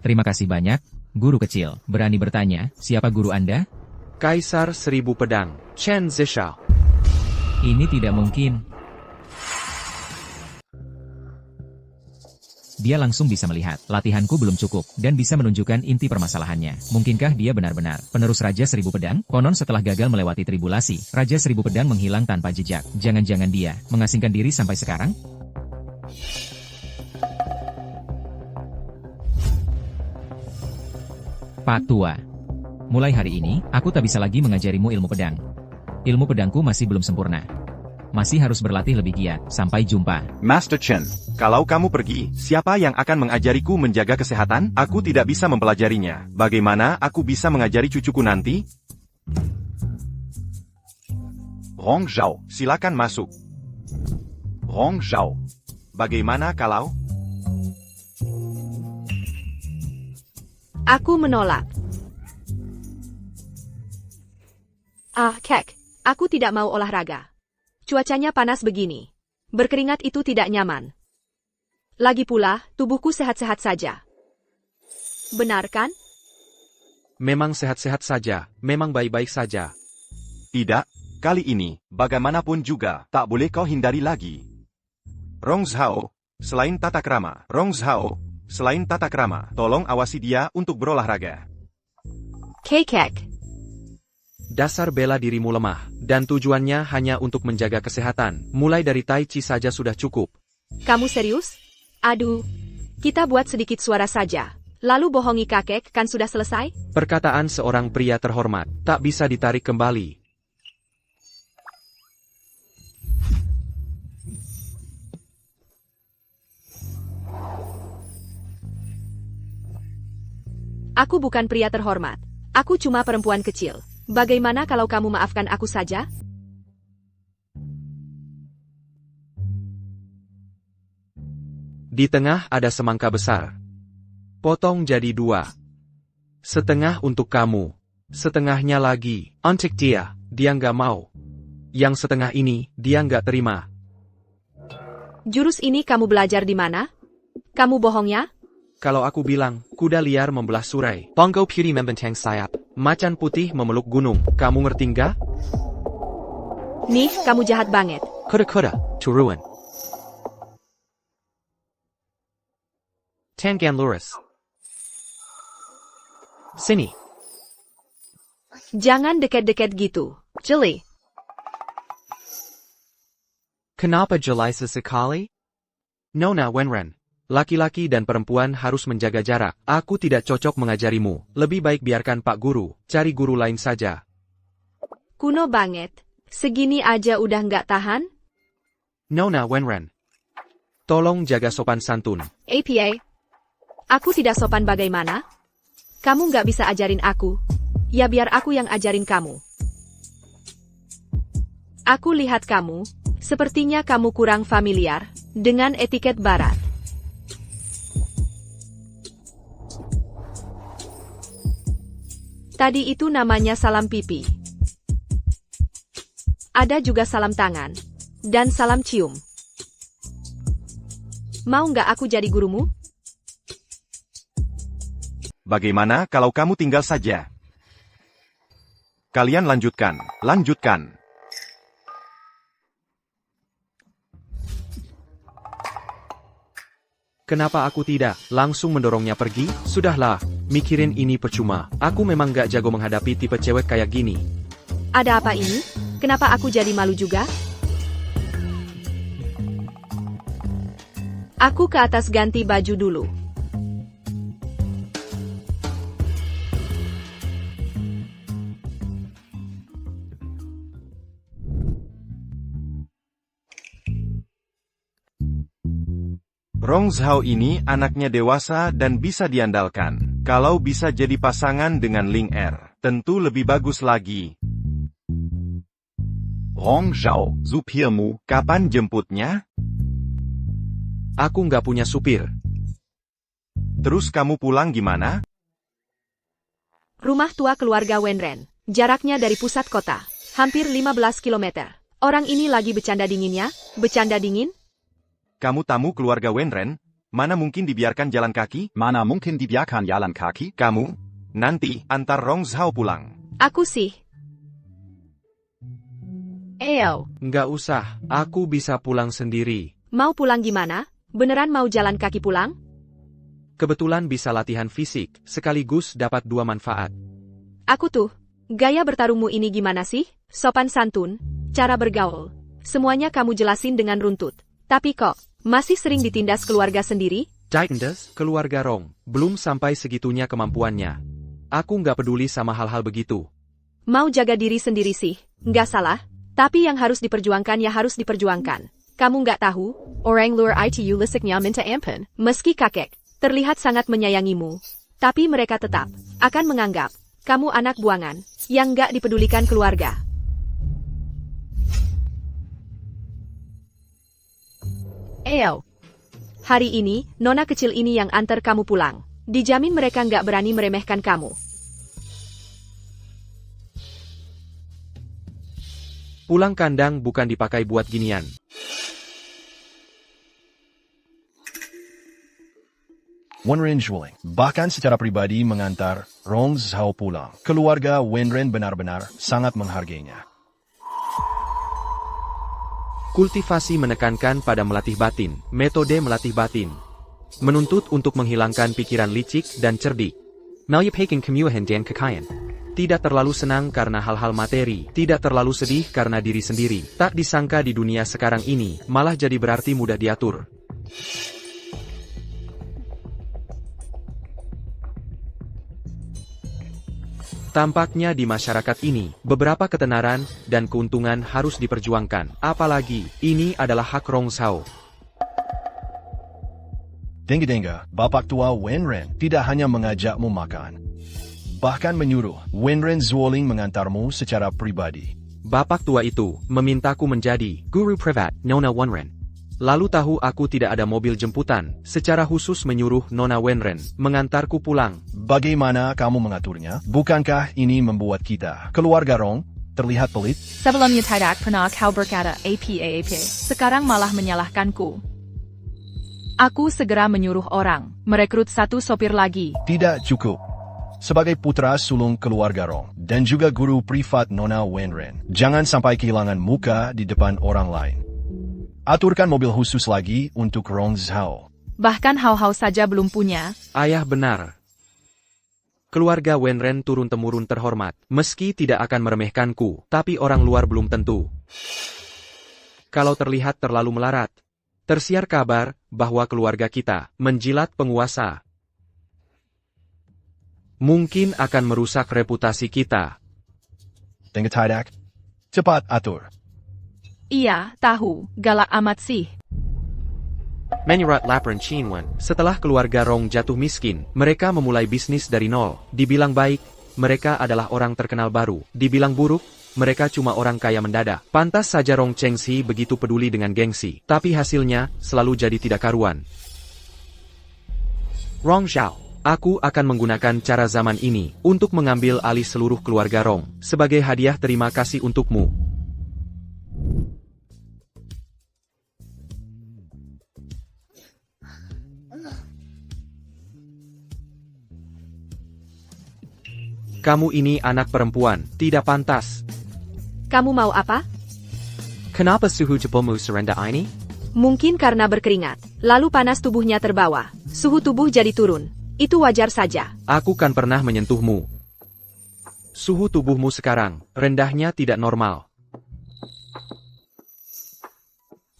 Terima kasih banyak, guru kecil. Berani bertanya, siapa guru Anda? Kaisar Seribu Pedang, Chen Zishao. Ini tidak mungkin. Dia langsung bisa melihat, latihanku belum cukup, dan bisa menunjukkan inti permasalahannya. Mungkinkah dia benar-benar penerus Raja Seribu Pedang? Konon setelah gagal melewati tribulasi, Raja Seribu Pedang menghilang tanpa jejak. Jangan-jangan dia mengasingkan diri sampai sekarang? Pak Tua, mulai hari ini, aku tak bisa lagi mengajarimu ilmu pedang. Ilmu pedangku masih belum sempurna. Masih harus berlatih lebih giat. Sampai jumpa. Master Chen. Kalau kamu pergi, siapa yang akan mengajariku menjaga kesehatan? Aku tidak bisa mempelajarinya. Bagaimana aku bisa mengajari cucuku nanti? Rong Zhao. Silakan masuk. Rong Zhao. Bagaimana kalau? Aku menolak. Kek. Aku tidak mau olahraga. Cuacanya panas begini. Berkeringat itu tidak nyaman. Lagi pula, tubuhku sehat-sehat saja. Benar kan? Memang sehat-sehat saja, memang baik-baik saja. Tidak, kali ini, bagaimanapun juga, tak boleh kau hindari lagi. Rong Zhao, selain tata krama, Rong Zhao, selain tata krama, tolong awasi dia untuk berolahraga. Kek. Dasar bela dirimu lemah, dan tujuannya hanya untuk menjaga kesehatan. Mulai dari Tai Chi saja sudah cukup. Kamu serius? Aduh, kita buat sedikit suara saja. Lalu bohongi kakek kan sudah selesai? Perkataan seorang pria terhormat, tak bisa ditarik kembali. Aku bukan pria terhormat. Aku cuma perempuan kecil. Bagaimana kalau kamu maafkan aku saja? Di tengah ada semangka besar. Potong jadi 2. Setengah untuk kamu. Setengahnya lagi. Untuk dia nggak mau. Yang setengah ini, dia nggak terima. Jurus ini kamu belajar di mana? Kamu bohongnya? Kalau aku bilang, kuda liar membelah surai. Pongo piri membentang sayap. Macan putih memeluk gunung. Kamu ngerti nggak? Nih, kamu jahat banget. Kuda, turuan. Tangan lurus. Sini. Jangan deket-deket gitu. Jeli. Kenapa jelai sesekali? Nona Wenren. Laki-laki dan perempuan harus menjaga jarak. Aku tidak cocok mengajarimu. Lebih baik biarkan Pak Guru, cari guru lain saja. Kuno banget. Segini aja udah nggak tahan? Nona Wenren. Tolong jaga sopan santun. APA. Aku tidak sopan bagaimana? Kamu nggak bisa ajarin aku. Ya biar aku yang ajarin kamu. Aku lihat kamu, sepertinya kamu kurang familiar dengan etiket barat. Tadi itu namanya salam pipi. Ada juga salam tangan. Dan salam cium. Mau nggak aku jadi gurumu? Bagaimana kalau kamu tinggal saja? Kalian lanjutkan, lanjutkan. Kenapa aku tidak langsung mendorongnya pergi? Sudahlah, mikirin ini percuma. Aku memang gak jago menghadapi tipe cewek kayak gini. Ada apa ini? Kenapa aku jadi malu juga? Aku ke atas ganti baju dulu. Rong Zhao ini anaknya dewasa dan bisa diandalkan. Kalau bisa jadi pasangan dengan Ling Er, tentu lebih bagus lagi. Rong Zhao, supirmu. Kapan jemputnya? Aku nggak punya supir. Terus kamu pulang gimana? Rumah tua keluarga Wenren. Jaraknya dari pusat kota. Hampir 15 km. Orang ini lagi bercanda dinginnya? Bercanda dingin? Kamu tamu keluarga Wenren? Mana mungkin dibiarkan jalan kaki? Mana mungkin dibiarkan jalan kaki? Kamu? Nanti, antar Rong Zhao pulang. Aku sih. Eyo. Nggak usah, aku bisa pulang sendiri. Mau pulang gimana? Beneran mau jalan kaki pulang? Kebetulan bisa latihan fisik, sekaligus dapat dua manfaat. Aku tuh, gaya bertarungmu ini gimana sih? Sopan santun, cara bergaul. Semuanya kamu jelasin dengan runtut. Tapi kok, masih sering ditindas keluarga sendiri? Ditindas, keluarga Rong, belum sampai segitunya kemampuannya. Aku nggak peduli sama hal-hal begitu. Mau jaga diri sendiri sih, nggak salah. Tapi yang harus diperjuangkan ya harus diperjuangkan. Kamu nggak tahu, orang luar ITU lisiknya minta ampun. Meski kakek terlihat sangat menyayangimu, tapi mereka tetap akan menganggap kamu anak buangan yang nggak dipedulikan keluarga. Eyo. Hari ini, nona kecil ini yang antar kamu pulang. Dijamin mereka nggak berani meremehkan kamu. Pulang kandang bukan dipakai buat ginian. Wenren Zhuoling, bahkan secara pribadi mengantar Rong Zhao pulang. Keluarga Wenren benar-benar sangat menghargainya. Kultivasi menekankan pada melatih batin, metode melatih batin. Menuntut untuk menghilangkan pikiran licik dan cerdik. Menyepakkan kemuahan dan kekayaan. Tidak terlalu senang karena hal-hal materi, tidak terlalu sedih karena diri sendiri. Tak disangka di dunia sekarang ini, malah jadi berarti mudah diatur. Tampaknya di masyarakat ini, beberapa ketenaran dan keuntungan harus diperjuangkan. Apalagi, ini adalah hak Rong Zhao. Denga-denga, Bapak Tua Wenren tidak hanya mengajakmu makan. Bahkan menyuruh Wenren Zhuoling mengantarmu secara pribadi. Bapak tua itu memintaku menjadi guru privat Nona Wenren. Lalu tahu aku tidak ada mobil jemputan, secara khusus menyuruh Nona Wenren mengantarku pulang. Bagaimana kamu mengaturnya? Bukankah ini membuat kita, keluarga Rong, terlihat pelit? Sebelumnya tidak pernah kau berkata apa-apa. Sekarang malah menyalahkanku. Aku segera menyuruh orang merekrut satu sopir lagi. Tidak cukup. Sebagai putra sulung keluarga Rong, dan juga guru privat Nona Wenren, jangan sampai kehilangan muka di depan orang lain. Aturkan mobil khusus lagi untuk Rong Zhao. Bahkan Hao-Hao saja belum punya. Ayah benar. Keluarga Wenren turun-temurun terhormat, meski tidak akan meremehkanku, tapi orang luar belum tentu. kalau terlihat terlalu melarat. Tersiar kabar bahwa keluarga kita menjilat penguasa. Mungkin akan merusak reputasi kita. Dengan tidak, cepat atur. Iya, tahu, galak amat sih. Menyurat laporan Chinwan. Setelah keluarga Rong jatuh miskin, mereka memulai bisnis dari nol. Dibilang baik, mereka adalah orang terkenal baru. Dibilang buruk, mereka cuma orang kaya mendadak. Pantas saja Rong Chengxi begitu peduli dengan gengsi. Tapi hasilnya, selalu jadi tidak karuan. Rong Zhao. Aku akan menggunakan cara zaman ini untuk mengambil alih seluruh keluarga Rong. Sebagai hadiah terima kasih untukmu. Kamu ini anak perempuan, tidak pantas. Kamu mau apa? Kenapa suhu tubuhmu serendah ini? Mungkin karena berkeringat, lalu panas tubuhnya terbawa. Suhu tubuh jadi turun. Itu wajar saja. Aku kan pernah menyentuhmu. Suhu tubuhmu sekarang, rendahnya tidak normal.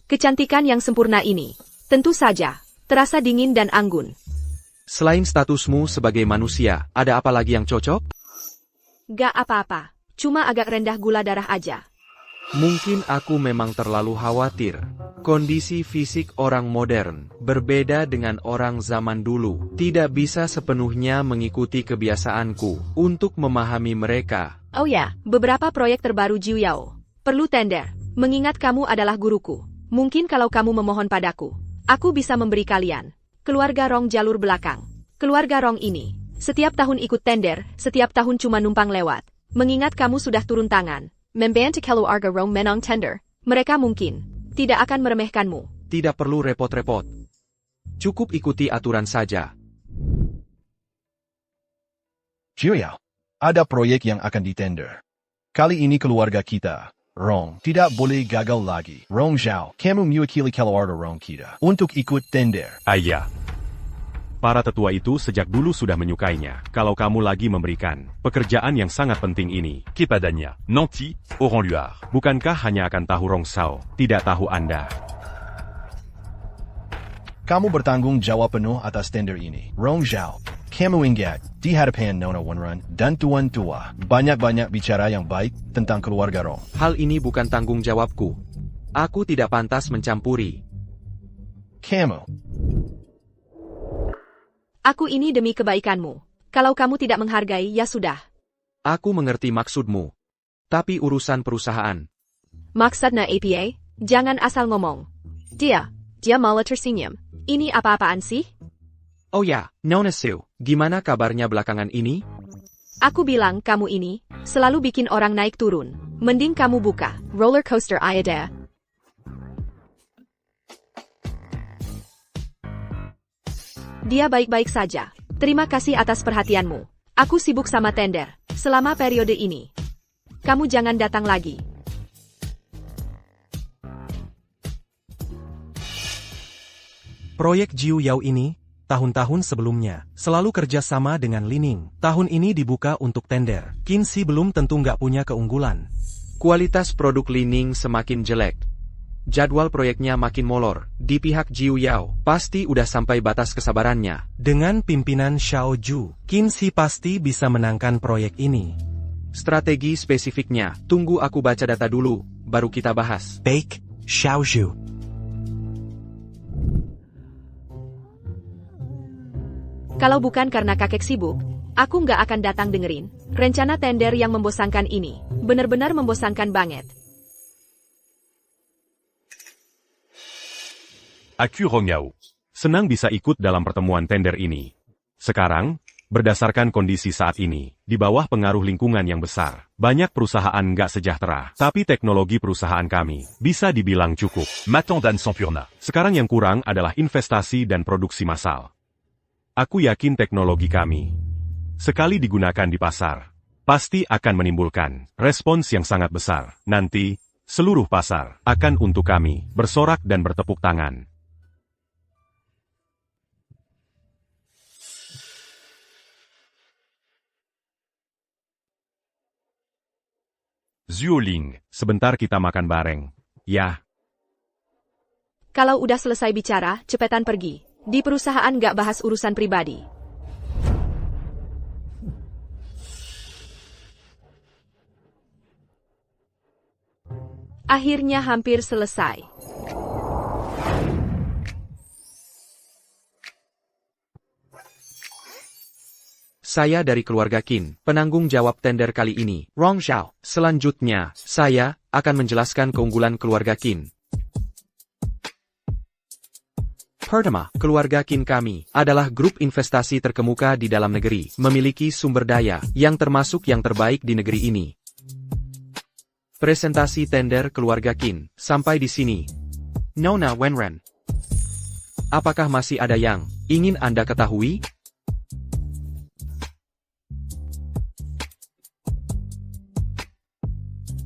Kecantikan yang sempurna ini, tentu saja, terasa dingin dan anggun. Selain statusmu sebagai manusia, ada apa lagi yang cocok? Gak apa-apa, cuma agak rendah gula darah aja. Mungkin aku memang terlalu khawatir. Kondisi fisik orang modern berbeda dengan orang zaman dulu. Tidak bisa sepenuhnya mengikuti kebiasaanku untuk memahami mereka. Oh ya, beberapa proyek terbaru Jiu Yao. Perlu tender, mengingat kamu adalah guruku. Mungkin kalau kamu memohon padaku, aku bisa memberi kalian. Keluarga Rong jalur belakang. Keluarga Rong ini, setiap tahun ikut tender, setiap tahun cuma numpang lewat. Mengingat kamu sudah turun tangan. Membantu keluarga Rong menang tender. Mereka mungkin tidak akan meremehkanmu. Tidak perlu repot-repot. Cukup ikuti aturan saja. Jiu Yao, ada proyek yang akan ditender. Kali ini keluarga kita, Rong, tidak boleh gagal lagi. Rong Zhao, kamu mewakili keluarga Rong kita untuk ikut tender. Ayah. Para tetua itu sejak dulu sudah menyukainya. Kalau kamu lagi memberikan pekerjaan yang sangat penting ini. Kepadanya, nanti, orang luar. Bukankah hanya akan tahu Rong Zhao, tidak tahu Anda? Kamu bertanggung jawab penuh atas tender ini. Rong Zhao, kamu ingat, di hadapan Nona Wenran dan Tuan Tua, banyak-banyak bicara yang baik tentang keluarga Rong. Hal ini bukan tanggung jawabku. Aku tidak pantas mencampuri. Kamu. Aku ini demi kebaikanmu. Kalau kamu tidak menghargai, ya sudah. Aku mengerti maksudmu. Tapi urusan perusahaan. Maksudnya APA? Jangan asal ngomong. Dia malah tersenyum. Ini apa-apaan sih? Oh ya, Nona Su, gimana kabarnya belakangan ini? Aku bilang kamu ini selalu bikin orang naik turun. Mending kamu buka roller coaster aja. Dia baik-baik saja. Terima kasih atas perhatianmu. Aku sibuk sama tender selama periode ini. Kamu jangan datang lagi. Proyek Jiu Yao ini, tahun-tahun sebelumnya, selalu kerjasama dengan Lining. Tahun ini dibuka untuk tender. Kinsi belum tentu nggak punya keunggulan. Kualitas produk Lining semakin jelek. Jadwal proyeknya makin molor. Di pihak Jiu Yao, pasti udah sampai batas kesabarannya. Dengan pimpinan Xiao Ju, Kinsi pasti bisa menangkan proyek ini. Strategi spesifiknya, tunggu aku baca data dulu, baru kita bahas. Baik, Xiao Ju. Kalau bukan karena kakek sibuk, aku nggak akan datang dengerin. Rencana tender yang membosankan ini, benar-benar membosankan banget. Aku Rong Yao. Senang bisa ikut dalam pertemuan tender ini. Sekarang, berdasarkan kondisi saat ini, di bawah pengaruh lingkungan yang besar, banyak perusahaan nggak sejahtera. Tapi teknologi perusahaan kami bisa dibilang cukup. Matan dan Sampurna. Sekarang yang kurang adalah investasi dan produksi massal. Aku yakin teknologi kami, sekali digunakan di pasar, pasti akan menimbulkan respons yang sangat besar. Nanti, seluruh pasar akan untuk kami bersorak dan bertepuk tangan. Zuoling. Sebentar kita makan bareng. Ya. Kalau udah selesai bicara, cepetan pergi. Di perusahaan gak bahas urusan pribadi. Akhirnya hampir selesai. Saya dari keluarga Qin, penanggung jawab tender kali ini, Rong Zhao. Selanjutnya, saya akan menjelaskan keunggulan keluarga Qin. Pertama, keluarga Qin kami adalah grup investasi terkemuka di dalam negeri, memiliki sumber daya yang termasuk yang terbaik di negeri ini. Presentasi tender keluarga Qin sampai di sini. Nona Wenren, apakah masih ada yang ingin Anda ketahui?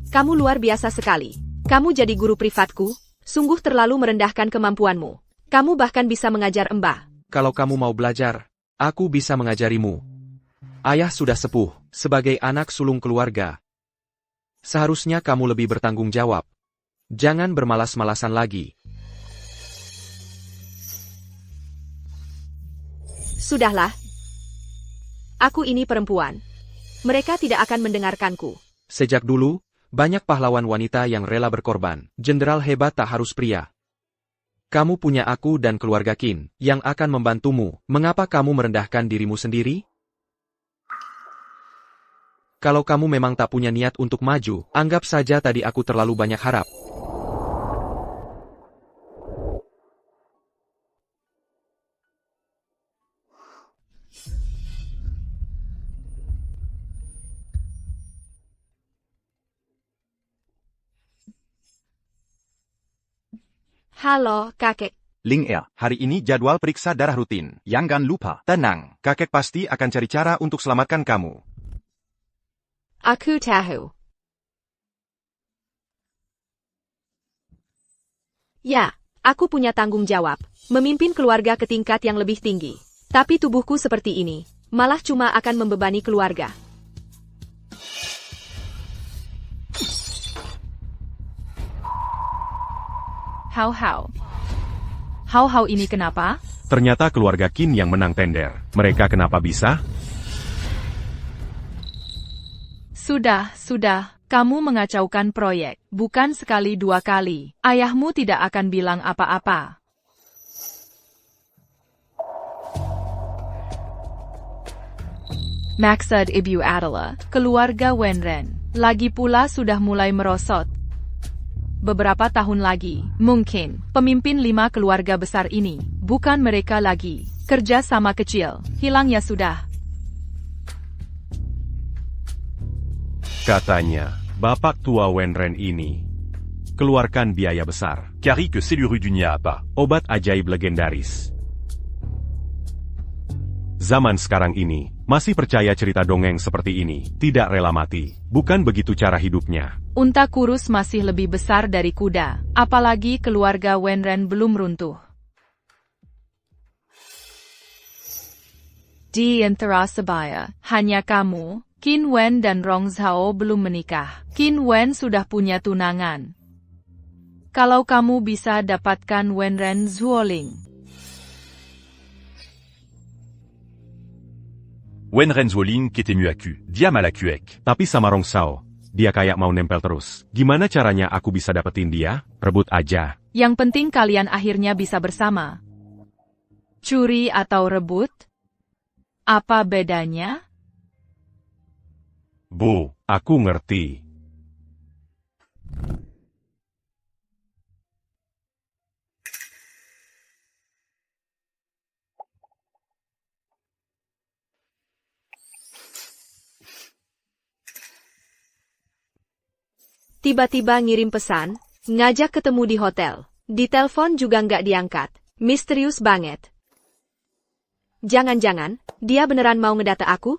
Kamu luar biasa sekali. Kamu jadi guru privatku, sungguh terlalu merendahkan kemampuanmu. Kamu bahkan bisa mengajar Mbah. Kalau kamu mau belajar, aku bisa mengajarimu. Ayah sudah sepuh, sebagai anak sulung keluarga. Seharusnya kamu lebih bertanggung jawab. Jangan bermalas-malasan lagi. Sudahlah. Aku ini perempuan. Mereka tidak akan mendengarkanku. Sejak dulu, banyak pahlawan wanita yang rela berkorban. Jenderal hebat tak harus pria. Kamu punya aku dan keluarga Qin, yang akan membantumu. Mengapa kamu merendahkan dirimu sendiri? Kalau kamu memang tak punya niat untuk maju, anggap saja tadi aku terlalu banyak harap. Halo, kakek. Ling Er, Hari ini jadwal periksa darah rutin. jangan lupa. Tenang, kakek pasti akan cari cara untuk selamatkan kamu. Aku tahu. Ya, aku punya tanggung jawab. Memimpin keluarga ke tingkat yang lebih tinggi. Tapi tubuhku seperti ini, malah cuma akan membebani keluarga. Hau ini kenapa? Ternyata keluarga Qin yang menang tender. Mereka kenapa bisa? Sudah. Kamu mengacaukan proyek. Bukan sekali dua kali. Ayahmu tidak akan bilang apa-apa. Maksud ibu adalah keluarga Wenren. Lagi pula sudah mulai merosot. Beberapa tahun lagi, mungkin, pemimpin 5 keluarga besar ini, bukan mereka lagi. Kerja sama kecil, hilang ya sudah. Katanya, bapak tua Wenren ini keluarkan biaya besar. Carry que c'est l'uru du Niapa. Obat ajaib legendaris. Zaman sekarang ini, masih percaya cerita dongeng seperti ini, tidak rela mati. Bukan begitu cara hidupnya. Unta kurus masih lebih besar dari kuda, apalagi keluarga Wenren belum runtuh. Di antara sebaya, hanya kamu, Qin Wen dan Rong Zhao belum menikah. Qin Wen sudah punya tunangan. Kalau kamu bisa dapatkan Wenren Zuoling. Wenren Zuoling qui était mieux à cul. Diam à la cuek. Tapi sama Rong Zhao, dia kayak mau nempel terus. Gimana caranya aku bisa dapetin dia? Rebut aja. Yang penting kalian akhirnya bisa bersama. Curi atau rebut? Apa bedanya? Bu, aku ngerti. Tiba-tiba ngirim pesan, ngajak ketemu di hotel. Di telepon juga nggak diangkat. Misterius banget. Jangan-jangan, dia beneran mau ngedata aku?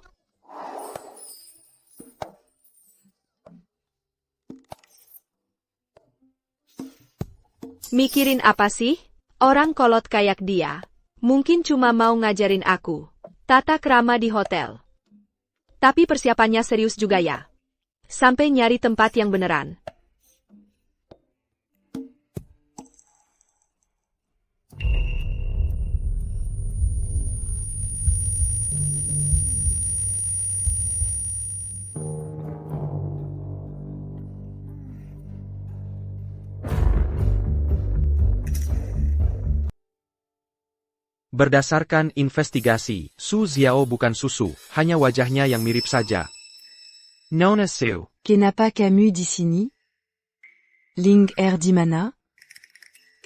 Mikirin apa sih? Orang kolot kayak dia. Mungkin cuma mau ngajarin aku tata krama di hotel. Tapi persiapannya serius juga ya. Sampai nyari tempat yang beneran. Berdasarkan investigasi, Su Xiao bukan susu, hanya wajahnya yang mirip saja. Nona Su. Kenapa kamu di sini? Ling Er di mana?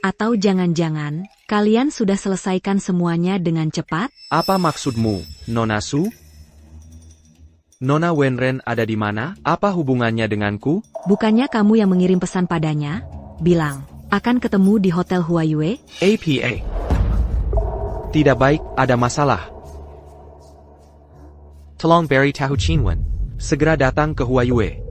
Atau jangan-jangan, kalian sudah selesaikan semuanya dengan cepat? Apa maksudmu, Nona Su? Nona Wenren ada di mana? Apa hubungannya denganku? Bukannya kamu yang mengirim pesan padanya? Bilang, akan ketemu di Hotel Huayue? APA. Tidak baik, ada masalah. Tolong beritahu Qinwen. Segera datang ke Huayue.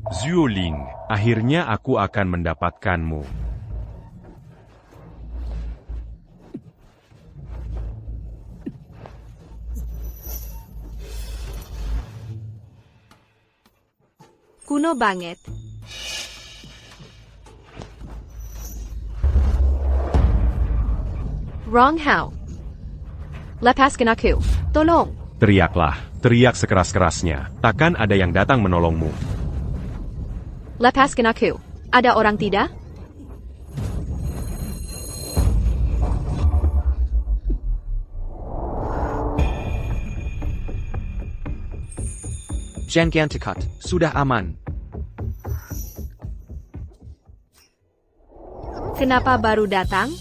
Zuoling, akhirnya aku akan mendapatkanmu. Kuno banget. Wrong how. Lepaskan aku. Tolong. Teriaklah, teriak sekeras-kerasnya. Takkan ada yang datang menolongmu. Lepaskan aku. Ada orang tidak? Jangan dekat, sudah aman. Kenapa baru datang?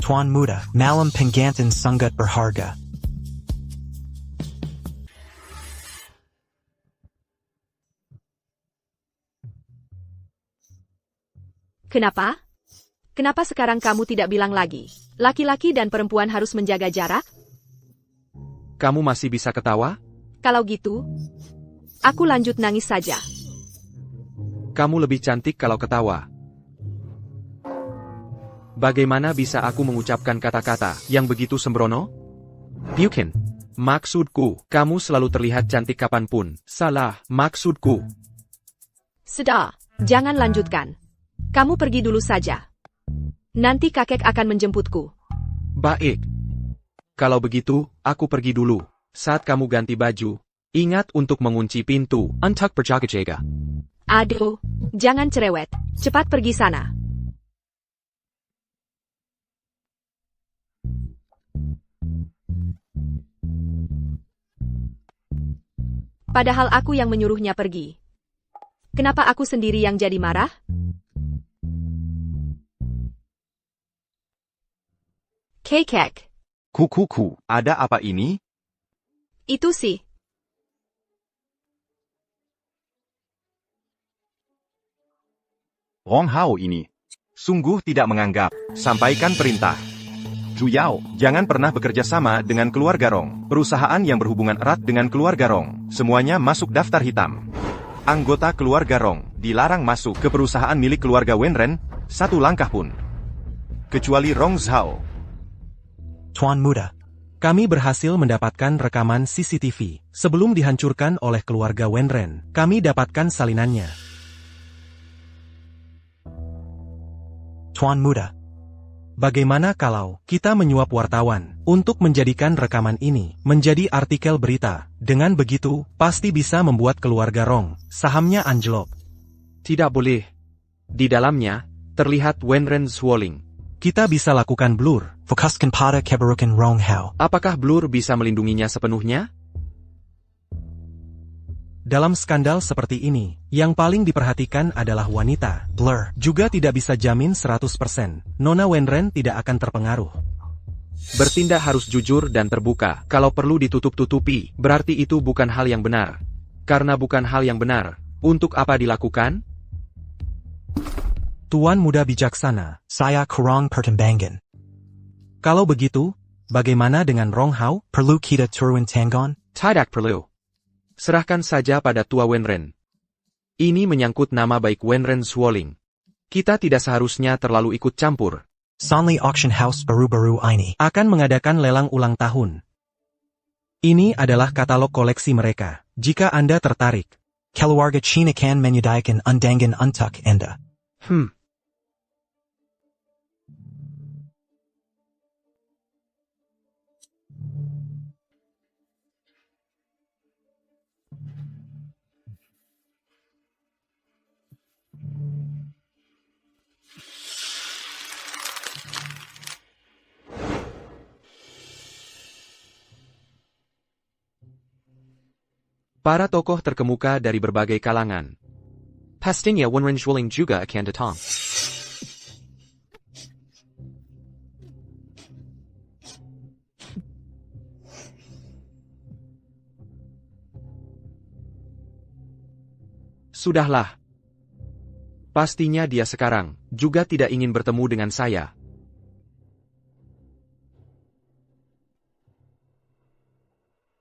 Tuan Muda, malam penggantian sangat berharga. Kenapa? Kenapa sekarang kamu tidak bilang lagi? Laki-laki dan perempuan harus menjaga jarak? Kamu masih bisa ketawa? Kalau gitu, aku lanjut nangis saja. Kamu lebih cantik kalau ketawa. Bagaimana bisa aku mengucapkan kata-kata yang begitu sembrono? Bukan. Maksudku, kamu selalu terlihat cantik kapanpun. Salah, maksudku. Sudah, jangan lanjutkan. Kamu pergi dulu saja. Nanti kakek akan menjemputku. Baik. Kalau begitu, aku pergi dulu. Saat kamu ganti baju, ingat untuk mengunci pintu. Untuk berjaga-jaga. Aduh, jangan cerewet. Cepat pergi sana. Padahal aku yang menyuruhnya pergi. Kenapa aku sendiri yang jadi marah? Kekek. Kukuku, ada apa ini? Itu sih. Rong Hao ini. Sungguh tidak menganggap. Sampaikan perintah. Zhu Yao, jangan pernah bekerja sama dengan keluarga Rong. Perusahaan yang berhubungan erat dengan keluarga Rong. Semuanya masuk daftar hitam. Anggota keluarga Rong dilarang masuk ke perusahaan milik keluarga Wenren, satu langkah pun. Kecuali Rong Zhao. Tuan Muda, kami berhasil mendapatkan rekaman CCTV. Sebelum dihancurkan oleh keluarga Wenren, kami dapatkan salinannya. Tuan Muda, bagaimana kalau kita menyuap wartawan untuk menjadikan rekaman ini menjadi artikel berita? Dengan begitu, pasti bisa membuat keluarga Rong sahamnya anjlok. Tidak boleh. Di dalamnya, terlihat Wenren Zuoling. Kita bisa lakukan blur. Fokuskan pada keburukan Rong Hao. Apakah blur bisa melindunginya sepenuhnya? Dalam skandal seperti ini, yang paling diperhatikan adalah wanita. Blur juga tidak bisa jamin 100%. Nona Wenren tidak akan terpengaruh. Bertindak harus jujur dan terbuka. Kalau perlu ditutup-tutupi, berarti itu bukan hal yang benar. Karena bukan hal yang benar, untuk apa dilakukan? Tuan muda bijaksana, saya kurang pertimbangan. Kalau begitu, bagaimana dengan Rong Hao? Perlu kita turun tangan? Tidak perlu. Serahkan saja pada Tua Wenren. Ini menyangkut nama baik Wenren Zhuoling. Kita tidak seharusnya terlalu ikut campur. Sanli Auction House baru-baru ini akan mengadakan lelang ulang tahun. Ini adalah katalog koleksi mereka. Jika Anda tertarik, keluarga Chin akan menyediakan undangan untuk Anda. Para tokoh terkemuka dari berbagai kalangan. Pastinya Wenren Zhuoling juga akan datang. Sudahlah. Pastinya dia sekarang juga tidak ingin bertemu dengan saya.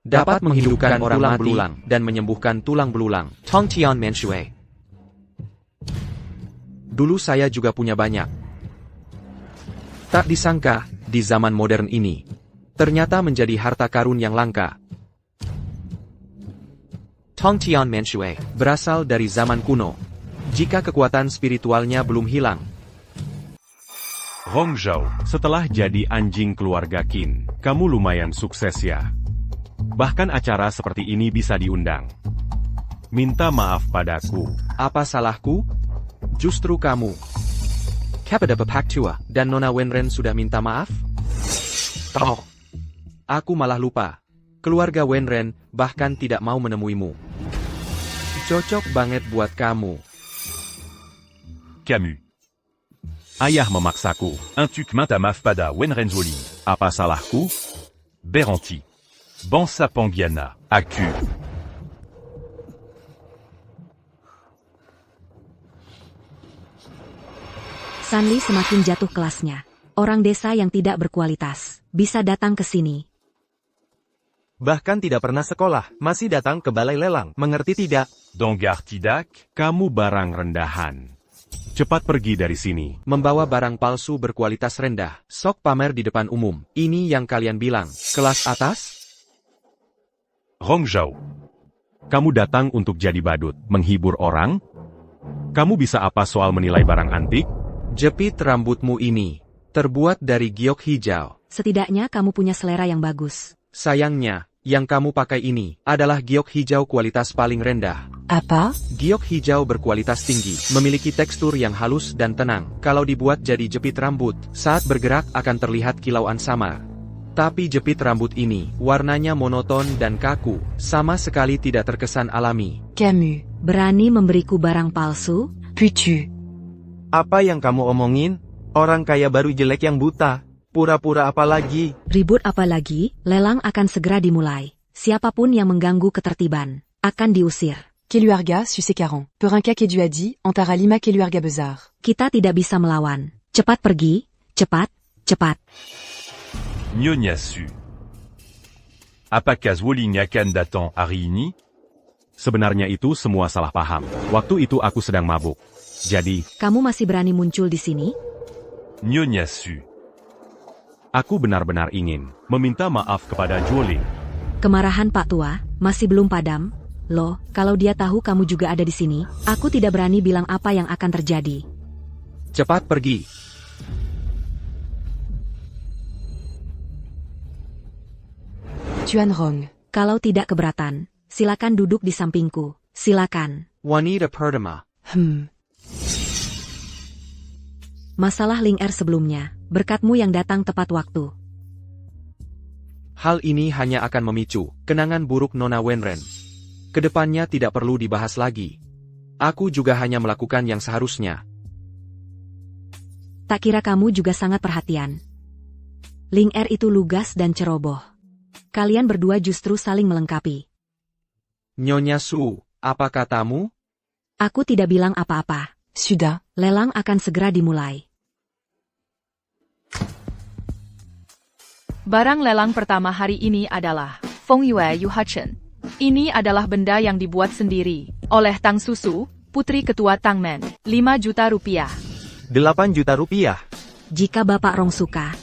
Dapat menghidupkan orang mati dan menyembuhkan tulang belulang. Tong Tian Manshue. Dulu saya juga punya banyak. Tak disangka, di zaman modern ini, ternyata menjadi harta karun yang langka. Tong Tian Manshue berasal dari zaman kuno. Jika kekuatan spiritualnya belum hilang. Rong Zhao, setelah jadi anjing keluarga Qin, kamu lumayan sukses ya. Bahkan acara seperti ini bisa diundang. Minta maaf padaku. Apa salahku? Justru kamu. Kepada Bapak Tua dan Nona Wenren sudah minta maaf? Toh. Aku malah lupa. Keluarga Wenren bahkan tidak mau menemuimu. Cocok banget buat kamu. Camus. Ayah memaksaku. Un tuc main à maf pada Wenren Zhuoling. Apa salahku? Beranti. Bansa Pangiana. Aku. Sanli semakin jatuh kelasnya. Orang desa yang tidak berkualitas bisa datang ke sini. Bahkan tidak pernah sekolah, masih datang ke balai lelang. Mengerti tidak? Donggar tidak. Kamu barang rendahan. Cepat pergi dari sini. Membawa barang palsu berkualitas rendah. Sok pamer di depan umum. Ini yang kalian bilang. Kelas atas? Rong Zhao. Kamu datang untuk jadi badut, menghibur orang? Kamu bisa apa soal menilai barang antik? Jepit rambutmu ini terbuat dari giok hijau. Setidaknya kamu punya selera yang bagus. Sayangnya, yang kamu pakai ini adalah giok hijau kualitas paling rendah. Apa? Giok hijau berkualitas tinggi, memiliki tekstur yang halus dan tenang. Kalau dibuat jadi jepit rambut, saat bergerak akan terlihat kilauan samar. Tapi jepit rambut ini, warnanya monoton dan kaku, sama sekali tidak terkesan alami. Camus. Berani memberiku barang palsu? Puis-tu? Apa yang kamu omongin? Orang kaya baru jelek yang buta. Pura-pura apa lagi? Ribut apa lagi? Lelang akan segera dimulai. Siapapun yang mengganggu ketertiban akan diusir. Keluarga Susecaron. Pour un cas du Hadi, antara lima keluarga besar. Kita tidak bisa melawan. Cepat pergi, cepat, cepat. Nyonya Su. Apakah Zhuoling akan datang hari ini? Sebenarnya itu semua salah paham. Waktu itu aku sedang mabuk. Jadi, kamu masih berani muncul di sini? Nyonya Su. Aku benar-benar ingin meminta maaf kepada Zhuoling. Kemarahan Pak Tua masih belum padam. Loh, kalau dia tahu kamu juga ada di sini, aku tidak berani bilang apa yang akan terjadi. Cepat pergi. Tuan Rong. Kalau tidak keberatan, silakan duduk di sampingku. Silakan. Wanita pertama. Masalah Ling Er sebelumnya, berkatmu yang datang tepat waktu. Hal ini hanya akan memicu kenangan buruk Nona Wenren. Kedepannya tidak perlu dibahas lagi. Aku juga hanya melakukan yang seharusnya. Tak kira kamu juga sangat perhatian. Ling Er itu lugas dan ceroboh. Kalian berdua justru saling melengkapi. Nyonya Su, apa katamu? Aku tidak bilang apa-apa. Sudah. Lelang akan segera dimulai. Barang lelang pertama hari ini adalah Feng Yue Yu Hacen. Ini adalah benda yang dibuat sendiri oleh Tang Susu, putri ketua Tang Men. 5 juta rupiah. 8 juta rupiah. Jika Bapak Rong suka,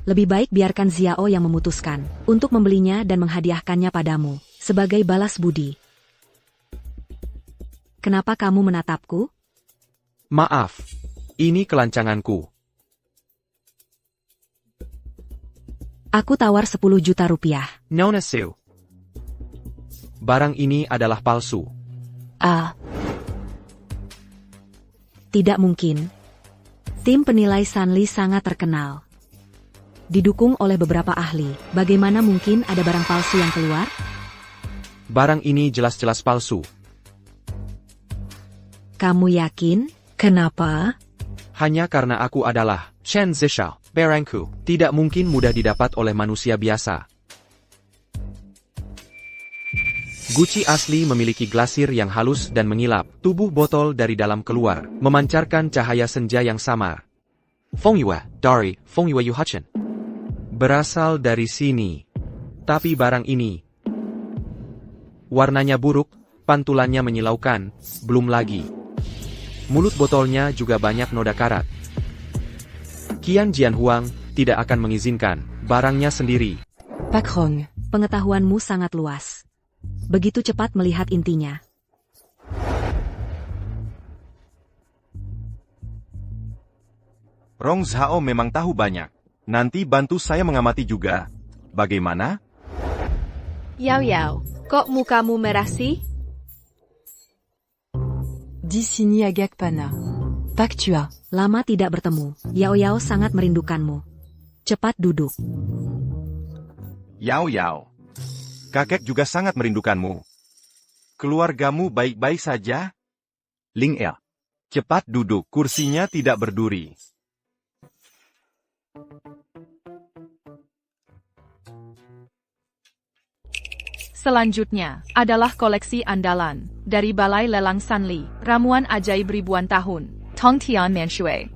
lebih baik biarkan Xiao yang memutuskan untuk membelinya dan menghadiahkannya padamu sebagai balas budi. Kenapa kamu menatapku? Maaf, ini kelancanganku. Aku tawar 10 juta rupiah. Nona Su. Barang ini adalah palsu. Tidak mungkin. Tim penilai Sanli sangat terkenal. Didukung oleh beberapa ahli, bagaimana mungkin ada barang palsu yang keluar? Barang ini jelas-jelas palsu. Kamu yakin? Kenapa? Hanya karena aku adalah Chen Zishao. Barangku tidak mungkin mudah didapat oleh manusia biasa. Guci asli memiliki glasir yang halus dan mengilap. Tubuh botol dari dalam keluar, memancarkan cahaya senja yang samar. Feng Yue, dari Feng Yue Yu Hacen. Berasal dari sini. Tapi barang ini warnanya buruk, pantulannya menyilaukan, belum lagi mulut botolnya juga banyak noda karat. Qian Jianhuang tidak akan mengizinkan barangnya sendiri. Pak Rong. Pengetahuanmu sangat luas. Begitu cepat melihat intinya. Rong Zhao memang tahu banyak. Nanti bantu saya mengamati juga. Bagaimana? Yao Yao, kok mukamu merah sih? Di sini agak panas. Pak Tua. Lama tidak bertemu. Yao Yao sangat merindukanmu. Cepat duduk. Yao Yao. Kakek juga sangat merindukanmu. Keluargamu baik-baik saja? Ling Er. Cepat duduk, kursinya tidak berduri. Selanjutnya adalah koleksi andalan dari Balai Lelang Sanli, ramuan ajaib ribuan tahun, Tongtian Manshui.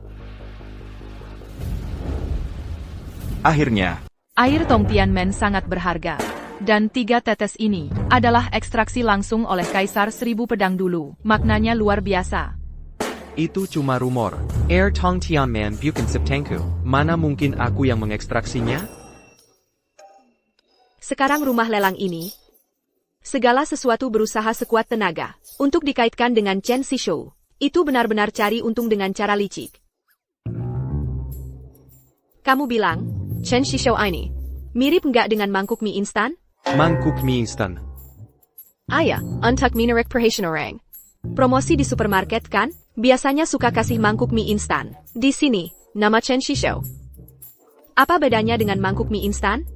Akhirnya, Air Tongtian Men sangat berharga. Dan 3 tetes ini adalah ekstraksi langsung oleh Kaisar 1000 Pedang dulu. Maknanya luar biasa. Itu cuma rumor. Air Tongtian Man bukan Septengku. Mana mungkin aku yang mengekstraksinya? Sekarang rumah lelang ini, segala sesuatu berusaha sekuat tenaga untuk dikaitkan dengan Chen Zishou. Itu benar-benar cari untung dengan cara licik. Kamu bilang, Chen Zishou ini mirip nggak dengan mangkuk mie instan? Mangkuk mie instan. Ya, untuk minarek perhatian orang. Promosi di supermarket kan, biasanya suka kasih mangkuk mie instan. Di sini, nama Chen Zishou. Apa bedanya dengan mangkuk mie instan?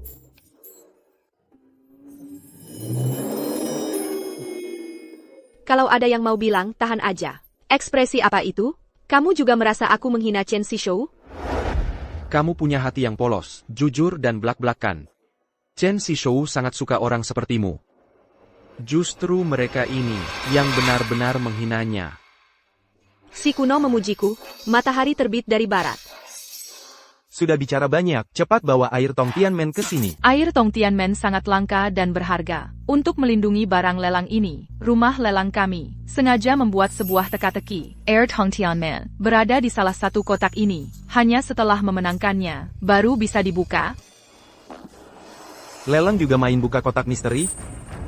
Kalau ada yang mau bilang, tahan aja. Ekspresi apa itu? Kamu juga merasa aku menghina Chen Zishou? Kamu punya hati yang polos, jujur dan belak-belakan. Chen Zishou sangat suka orang sepertimu. Justru mereka ini yang benar-benar menghinanya. Si kuno memujiku, matahari terbit dari barat. Sudah bicara banyak, cepat bawa air Tongtian Men ke sini. Air Tongtian Men sangat langka dan berharga. Untuk melindungi barang lelang ini, rumah lelang kami sengaja membuat sebuah teka-teki. Air Tongtian Men berada di salah satu kotak ini. Hanya setelah memenangkannya, baru bisa dibuka. Lelang juga main buka kotak misteri?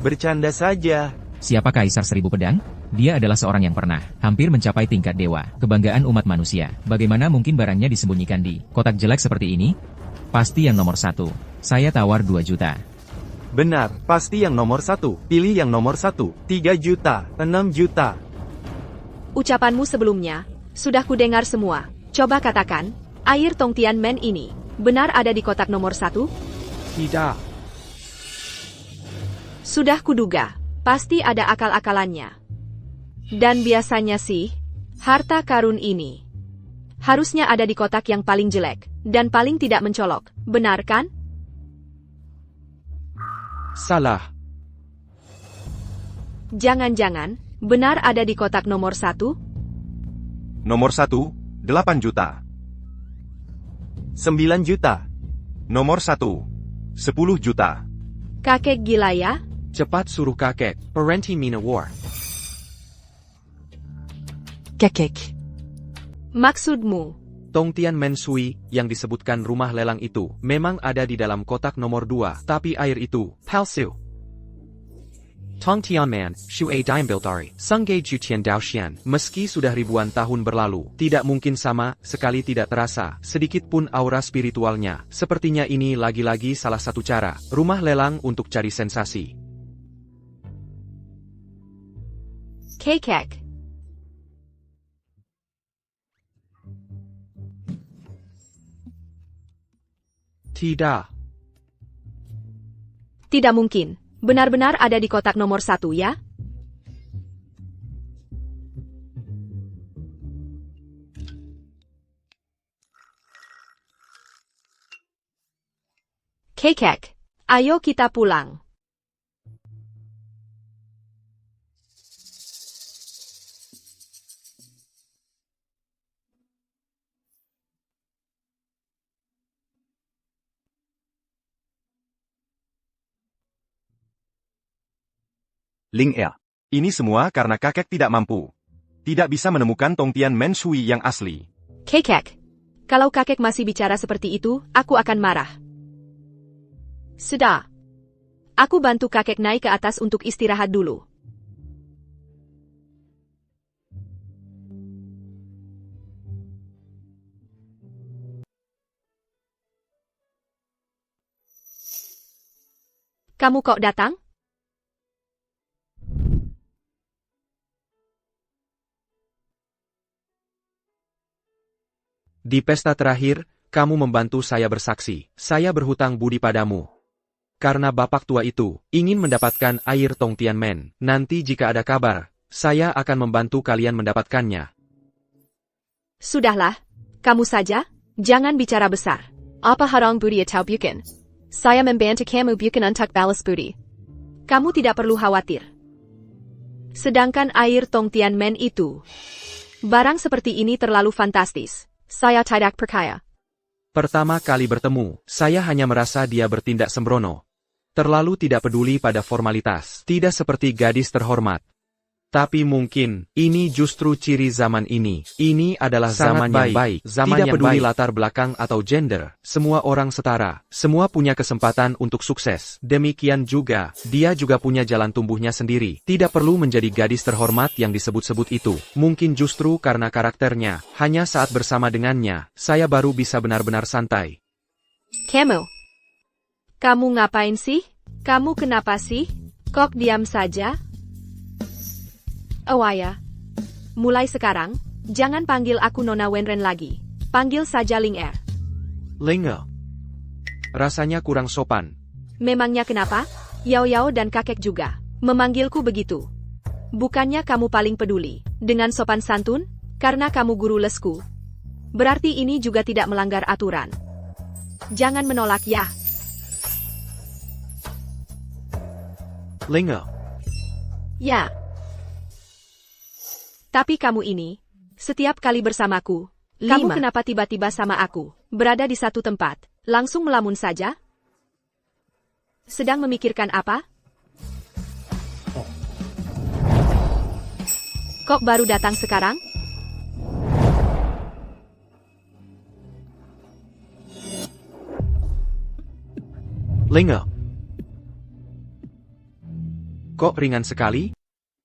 Bercanda saja. Siapa Kaisar 1000 Pedang? Dia adalah seorang yang pernah hampir mencapai tingkat dewa, kebanggaan umat manusia. Bagaimana mungkin barangnya disembunyikan di kotak jelek seperti ini? Pasti yang nomor 1. Saya tawar 2 juta. Benar, pasti yang nomor 1. Pilih yang nomor 1. 3 juta, 6 juta. Ucapanmu sebelumnya, sudah kudengar semua. Coba katakan, air Tongtian Men ini benar ada di kotak nomor 1? Tidak. Sudah kuduga. Pasti ada akal-akalannya. Dan biasanya sih, harta karun ini harusnya ada di kotak yang paling jelek dan paling tidak mencolok, benar kan? Salah. Jangan-jangan, benar ada di kotak nomor 1? Nomor 1, 8 juta. 9 juta. Nomor 1, 10 juta. Kakek gila ya? Cepat suruh kakek, Parenti Mina War. Kakek. Maksudmu? Tong Tianmen Sui, yang disebutkan rumah lelang itu, memang ada di dalam kotak nomor 2, tapi air itu, palsu. Tong Tianmen, Shui Dime Bildari, Sungge Jutian Daoxian, meski sudah ribuan tahun berlalu, tidak mungkin sama, sekali tidak terasa, sedikit pun aura spiritualnya. Sepertinya ini lagi-lagi salah satu cara, rumah lelang untuk cari sensasi. Kakek. Tidak. Tidak mungkin. Benar-benar ada di kotak nomor 1 ya? Kakek, ayo kita pulang. Ling Er. Ini semua karena kakek tidak mampu. Tidak bisa menemukan Tong Tianmen Sui yang asli. Kakek, kalau kakek masih bicara seperti itu, aku akan marah. Sudah. Aku bantu kakek naik ke atas untuk istirahat dulu. Kamu kok datang? Di pesta terakhir, kamu membantu saya bersaksi. Saya berhutang budi padamu. Karena bapak tua itu ingin mendapatkan air Tong Tianmen. Nanti jika ada kabar, saya akan membantu kalian mendapatkannya. Sudahlah, kamu saja, jangan bicara besar. Apa harang budi atau bukan? Saya membantu kamu bukan untuk balas budi. Kamu tidak perlu khawatir. Sedangkan air Tong Tianmen itu, barang seperti ini terlalu fantastis. Saya tidak percaya. Pertama kali bertemu, saya hanya merasa dia bertindak sembrono. Terlalu tidak peduli pada formalitas, tidak seperti gadis terhormat. Tapi mungkin, ini justru ciri zaman ini. Ini adalah zaman yang baik, zaman tidak yang peduli baik. Latar belakang atau gender, semua orang setara, semua punya kesempatan untuk sukses. Demikian juga, dia juga punya jalan tumbuhnya sendiri, tidak perlu menjadi gadis terhormat yang disebut-sebut itu. Mungkin justru karena karakternya, hanya saat bersama dengannya, saya baru bisa benar-benar santai. Kamu ngapain sih? Kamu kenapa sih? Kok diam saja? Awaya. Mulai sekarang, jangan panggil aku Nona Wenren lagi. Panggil saja Ling Er. Ling Er. Rasanya kurang sopan. Memangnya kenapa? Yao Yao dan kakek juga memanggilku begitu. Bukannya kamu paling peduli dengan sopan santun? Karena kamu guru lesku. Berarti ini juga tidak melanggar aturan. Jangan menolak ya. Ling Er. Ya. Tapi kamu ini, setiap kali bersamaku, kamu kenapa tiba-tiba sama aku, berada di satu tempat, langsung melamun saja? Sedang memikirkan apa? Kok baru datang sekarang? Ling Er. Kok ringan sekali?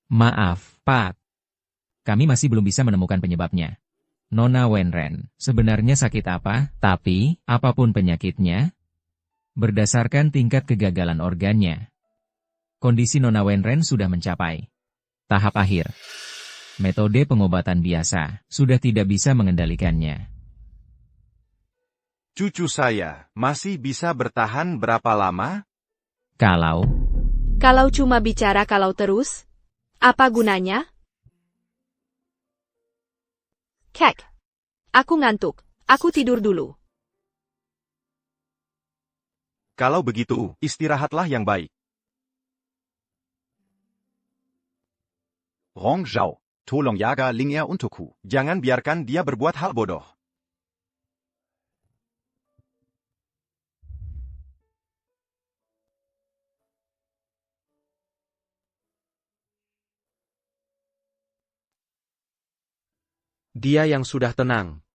Maaf, Pak. Kami masih belum bisa menemukan penyebabnya. Nona Wenren, sebenarnya sakit apa? Tapi, apapun penyakitnya, berdasarkan tingkat kegagalan organnya, kondisi Nona Wenren sudah mencapai tahap akhir. Metode pengobatan biasa sudah tidak bisa mengendalikannya. Cucu saya masih bisa bertahan berapa lama? Kalau Kalau cuma bicara kalau terus, apa gunanya? Kek. Aku ngantuk. Aku tidur dulu. Kalau begitu, istirahatlah yang baik. Rong Zhao, tolong jaga Ling Er untukku. Jangan biarkan dia berbuat hal bodoh. Dia yang sudah tenang.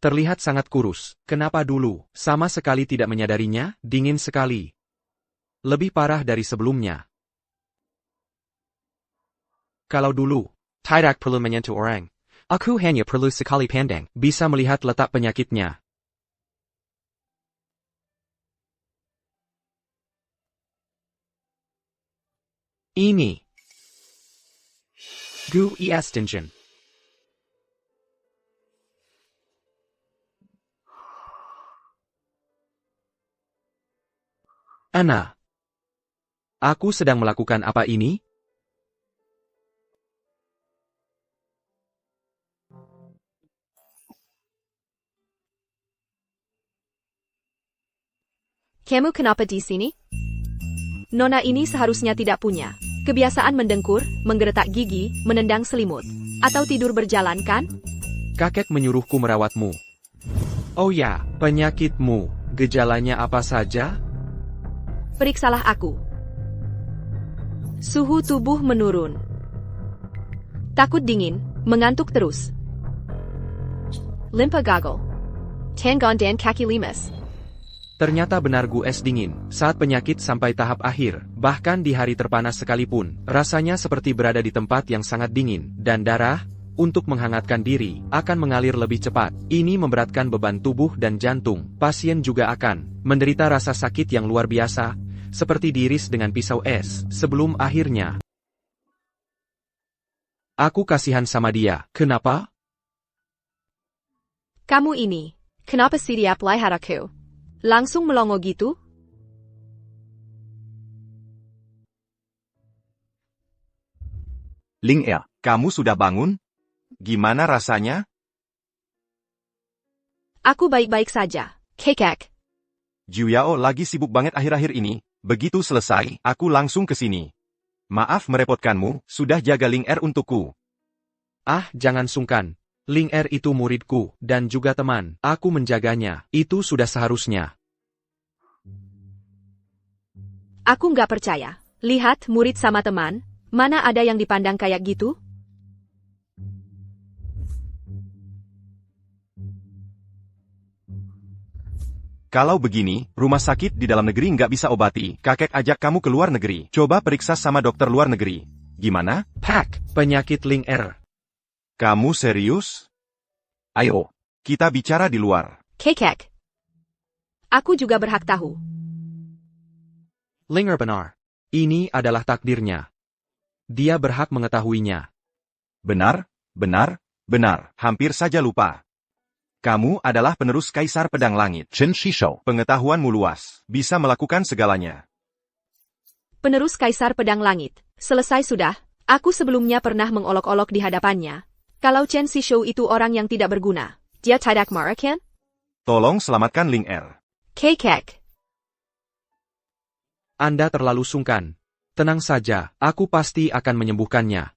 Terlihat sangat kurus. Kenapa dulu? Sama sekali tidak menyadarinya, dingin sekali. Lebih parah dari sebelumnya. Kalau dulu, tidak perlu menyentuh orang. Aku hanya perlu sekali pandang, bisa melihat letak penyakitnya. Ini. Gu Estingen. Ana. Aku sedang melakukan apa ini? Kamu kenapa di sini? Nona ini seharusnya tidak punya kebiasaan mendengkur, menggeretak gigi, menendang selimut, atau tidur berjalan kan? Kakek menyuruhku merawatmu. Oh ya, penyakitmu, gejalanya apa saja? Periksalah aku. Suhu tubuh menurun. Takut dingin, mengantuk terus. Limpa gagal. Tanggon dan kaki limas. Ternyata benar gue dingin, saat penyakit sampai tahap akhir, bahkan di hari terpanas sekalipun, rasanya seperti berada di tempat yang sangat dingin, dan darah, untuk menghangatkan diri, akan mengalir lebih cepat. Ini memberatkan beban tubuh dan jantung. Pasien juga akan menderita rasa sakit yang luar biasa, seperti diiris dengan pisau es, sebelum akhirnya. Aku kasihan sama dia. Kenapa? Kamu ini, kenapa setiap lihat aku langsung melongo gitu? Ling Er, Kamu sudah bangun? Gimana rasanya? Aku baik-baik saja, Kekek. Juyao lagi sibuk banget akhir-akhir ini. Begitu selesai, aku langsung ke sini. Maaf merepotkanmu, sudah jaga Ling Er untukku. Ah, jangan sungkan. Ling Er itu muridku, dan juga teman. Aku menjaganya, itu sudah seharusnya. Aku nggak percaya. Lihat murid sama teman, mana ada yang dipandang kayak gitu? Kalau begini, rumah sakit di dalam negeri nggak bisa obati. Kakek ajak kamu ke luar negeri. Coba periksa sama dokter luar negeri. Gimana? Pak, penyakit Ling Er. Kamu serius? ayo, Kita bicara di luar. Kekek. Aku juga berhak tahu. Ling Er benar. Ini adalah takdirnya. Dia berhak mengetahuinya. Benar, benar, benar. Hampir saja lupa. Kamu adalah penerus Kaisar Pedang Langit. Chen Shishou. Pengetahuanmu luas, bisa melakukan segalanya. Penerus Kaisar Pedang Langit. Selesai sudah. Aku sebelumnya pernah mengolok-olok di hadapannya. Kalau Chen Shishou itu orang yang tidak berguna, dia tidak marah kan? Tolong selamatkan Ling Er. Kekek. Anda terlalu sungkan. Tenang saja, aku pasti akan menyembuhkannya.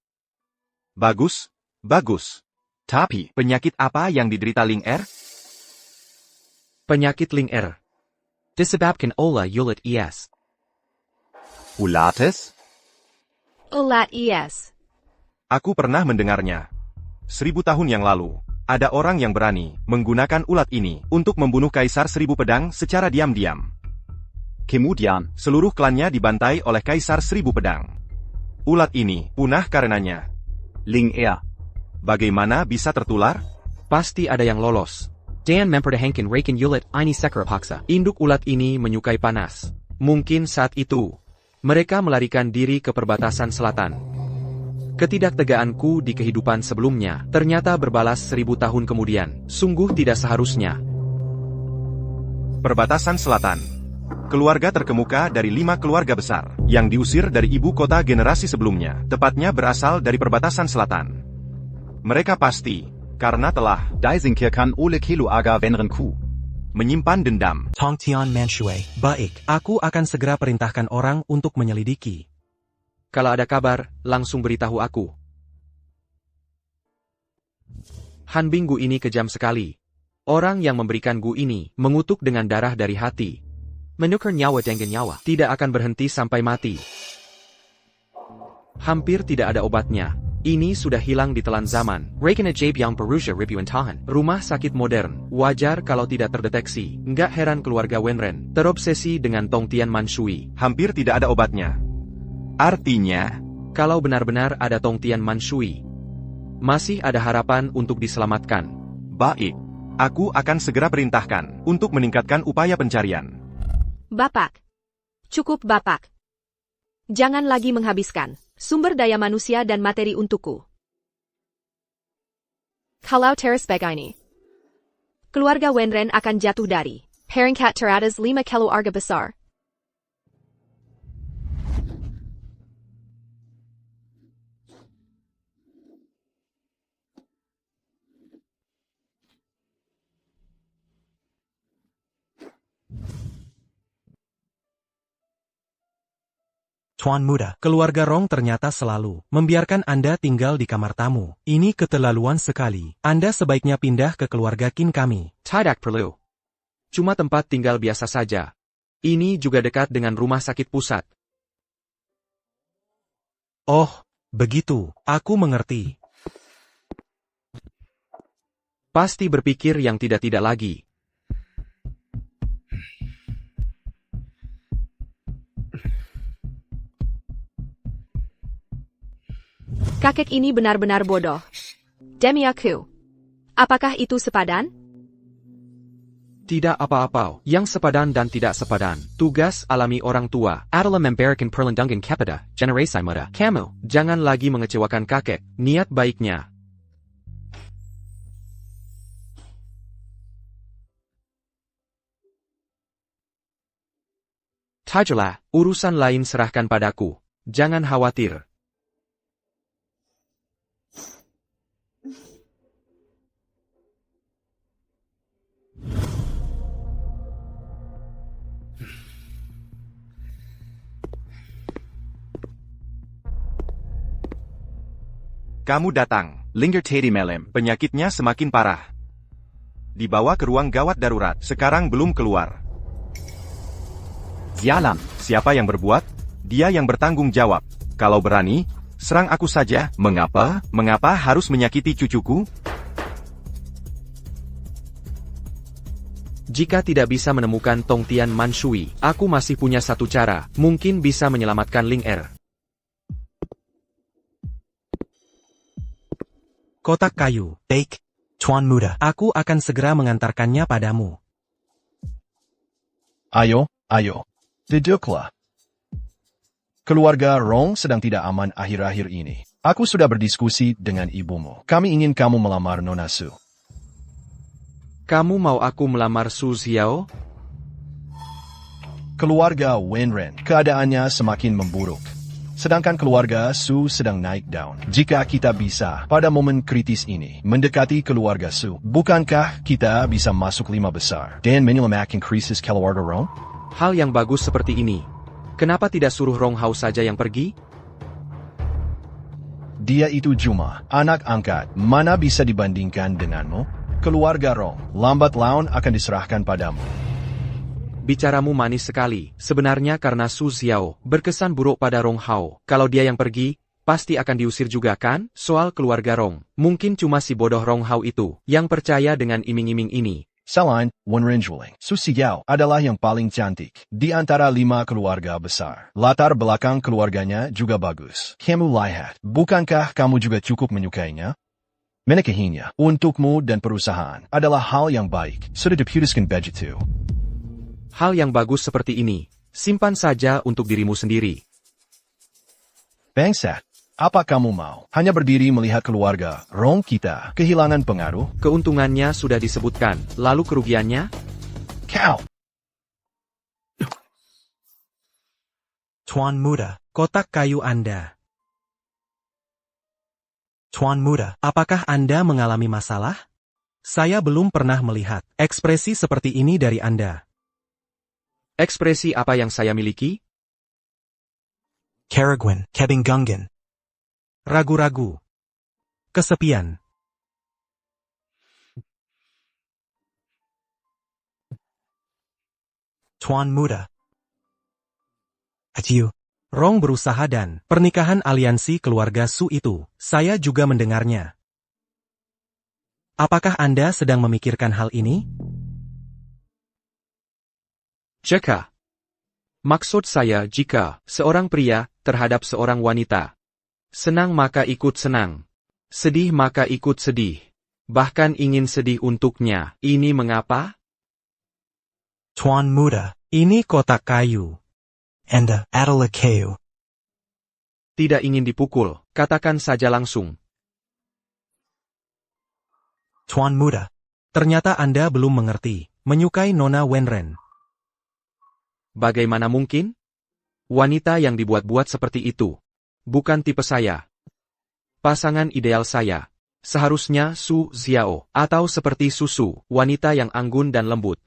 Bagus, bagus. Tapi, penyakit apa yang diderita Ling Er? Penyakit Ling Er disebabkan oleh ulat es. Ulates? Ulat es. Aku pernah mendengarnya. 1000 tahun yang lalu, ada orang yang berani menggunakan ulat ini untuk membunuh Kaisar 1000 Pedang secara diam-diam. Kemudian, Seluruh klannya dibantai oleh Kaisar 1000 Pedang. Ulat ini punah karenanya. Ling Er. Bagaimana bisa tertular? Pasti ada yang lolos. Dan mempertahankan rekan ulat ini sekar paksa. Induk ulat ini menyukai panas. Mungkin saat itu, mereka melarikan diri ke perbatasan selatan. Ketidaktegaanku di kehidupan sebelumnya, ternyata berbalas 1000 tahun kemudian. Sungguh tidak seharusnya. Perbatasan selatan. keluarga terkemuka dari 5 keluarga besar, yang diusir dari ibu kota generasi sebelumnya, tepatnya berasal dari perbatasan selatan. Mereka pasti, karena telah Daisingkirkan oleh Kelu Aga Venrenku. menyimpan dendam. Tongtian Manshui. Baik, aku akan segera perintahkan orang untuk menyelidiki. Kalau ada kabar, langsung beritahu aku. Han Bing Gu ini kejam sekali. Orang yang memberikan Gu ini, mengutuk dengan darah dari hati. Menukar nyawa dengan nyawa, tidak akan berhenti sampai mati. Hampir tidak ada obatnya. Ini sudah hilang di telan zaman. Rekena Jabyang Perusia Ribuan Tahan. Rumah sakit modern. Wajar kalau tidak terdeteksi. Nggak heran keluarga Wenren terobsesi dengan Tongtian Manshui. Hampir tidak ada obatnya. Artinya, kalau benar-benar ada Tongtian Manshui, masih ada harapan untuk diselamatkan. Baik. Aku akan segera perintahkan untuk meningkatkan upaya pencarian. Bapak. Cukup Bapak. Jangan lagi menghabiskan sumber daya manusia dan materi untukku. Kalau terus begini, keluarga Wenren akan jatuh dari peringkat teratas 5 keluarga besar. Tuan Muda, keluarga Rong ternyata selalu membiarkan Anda tinggal di kamar tamu. Ini keterlaluan sekali. Anda sebaiknya pindah ke keluarga Qin kami. Tidak perlu. Cuma tempat tinggal biasa saja. Ini juga dekat dengan rumah sakit pusat. Oh, begitu. Aku mengerti. Pasti berpikir yang tidak-tidak lagi. Kakek ini benar-benar bodoh. Demi aku. Apakah itu sepadan? Tidak apa-apa, yang sepadan dan tidak sepadan. Tugas alami orang tua adalah memberikan perlindungan kepada generasi muda. Kamu, jangan lagi mengecewakan kakek, niat baiknya. Tajulah, urusan lain serahkan padaku. Jangan khawatir. Kamu datang. Linger Teddy Melem. Penyakitnya semakin parah. Dibawa ke ruang gawat darurat. Sekarang belum keluar. Zialan. Siapa yang berbuat? Dia yang bertanggung jawab. Kalau berani, serang aku saja. Mengapa? Mengapa harus menyakiti cucuku? Jika tidak bisa menemukan Tongtian Manshui, aku masih punya satu cara. Mungkin bisa menyelamatkan Ling Er. Kotak kayu. Take. Tuan Muda. Aku akan segera mengantarkannya padamu. Ayo, ayo. Duduklah. Keluarga Rong sedang tidak aman akhir-akhir ini. Aku sudah berdiskusi dengan ibumu. Kami ingin kamu melamar Nona Su. Kamu mau aku melamar Su Xiao? Keluarga Wenren, keadaannya semakin memburuk. Sedangkan keluarga Su sedang naik daun. Jika kita bisa, pada momen kritis ini, mendekati keluarga Su, bukankah kita bisa masuk 5 besar dan menyelamatkan krisis keluarga Rong? Hal yang bagus seperti ini. Kenapa tidak suruh Rong Hao saja yang pergi? Dia itu cuma anak angkat, mana bisa dibandingkan denganmu? Keluarga Rong, lambat laun akan diserahkan padamu. Bicaramu manis sekali. Sebenarnya karena Su Xiao berkesan buruk pada Rong Hao. Kalau dia yang pergi, pasti akan diusir juga kan? Soal keluarga Rong, mungkin cuma si bodoh Rong Hao itu yang percaya dengan iming-iming ini. Selain Wenren Juling, Su Xiao adalah yang paling cantik di antara 5 keluarga besar. Latar belakang keluarganya juga bagus. Kamu lihat, bukankah kamu juga cukup menyukainya? Menikahinya untukmu dan perusahaan adalah hal yang baik. Sudah diputuskan begitu. Hal yang bagus seperti ini, simpan saja untuk dirimu sendiri. Bangsat, apa kamu mau hanya berdiri melihat keluarga Rong kita kehilangan pengaruh? Keuntungannya sudah disebutkan, lalu kerugiannya? Kau! Tuan Muda, kotak kayu Anda. Tuan Muda, apakah Anda mengalami masalah? Saya belum pernah melihat ekspresi seperti ini dari Anda. Ekspresi apa yang saya miliki? Karagwan, kebingungan. Ragu-ragu. Kesepian. Tuan Muda. Atiu. Rong berusaha dan pernikahan aliansi keluarga Su itu, saya juga mendengarnya. Apakah Anda sedang memikirkan hal ini? Jika. Maksud saya jika seorang pria terhadap seorang wanita senang maka ikut senang, sedih maka ikut sedih, bahkan ingin sedih untuknya. Ini mengapa? Tuan Muda, ini kotak kayu. Anda adalah kayu. Tidak ingin dipukul, katakan saja langsung. Tuan Muda, ternyata Anda belum mengerti, menyukai Nona Wenren. Bagaimana mungkin? Wanita yang dibuat-buat seperti itu. Bukan tipe saya. Pasangan ideal saya. Seharusnya Su Xiao, atau seperti Susu, wanita yang anggun dan lembut.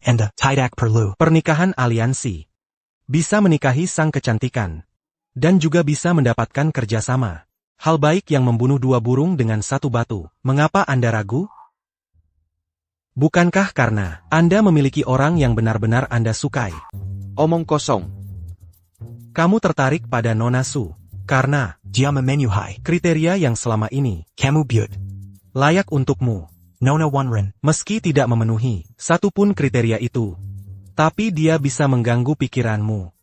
Anda tidak perlu pernikahan aliansi. Bisa menikahi sang kecantikan. Dan juga bisa mendapatkan kerjasama. Hal baik yang membunuh dua burung dengan satu batu. Mengapa Anda ragu? Bukankah karena Anda memiliki orang yang benar-benar Anda sukai? Omong kosong. Kamu tertarik pada Nona Su. Karena dia memenuhi kriteria yang selama ini kamu buat layak untukmu. Nona Wenren, meski tidak memenuhi satupun kriteria itu. Tapi dia bisa mengganggu pikiranmu.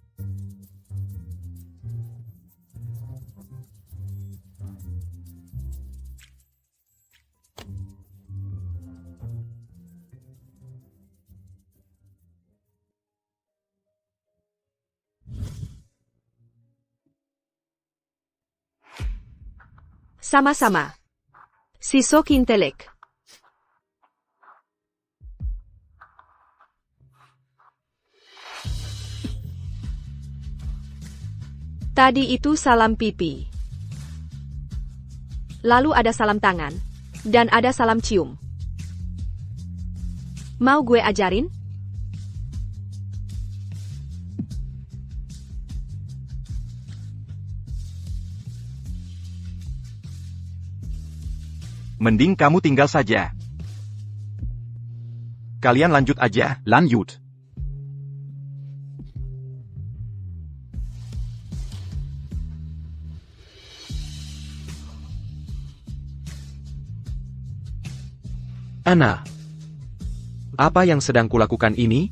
Sama-sama. Sisok intelek. Tadi itu salam pipi. Lalu ada salam tangan. Dan ada salam cium. Mau gue ajarin? Mending kamu tinggal saja. Kalian lanjut aja. Lanjut. Ana. Apa yang sedang kulakukan ini?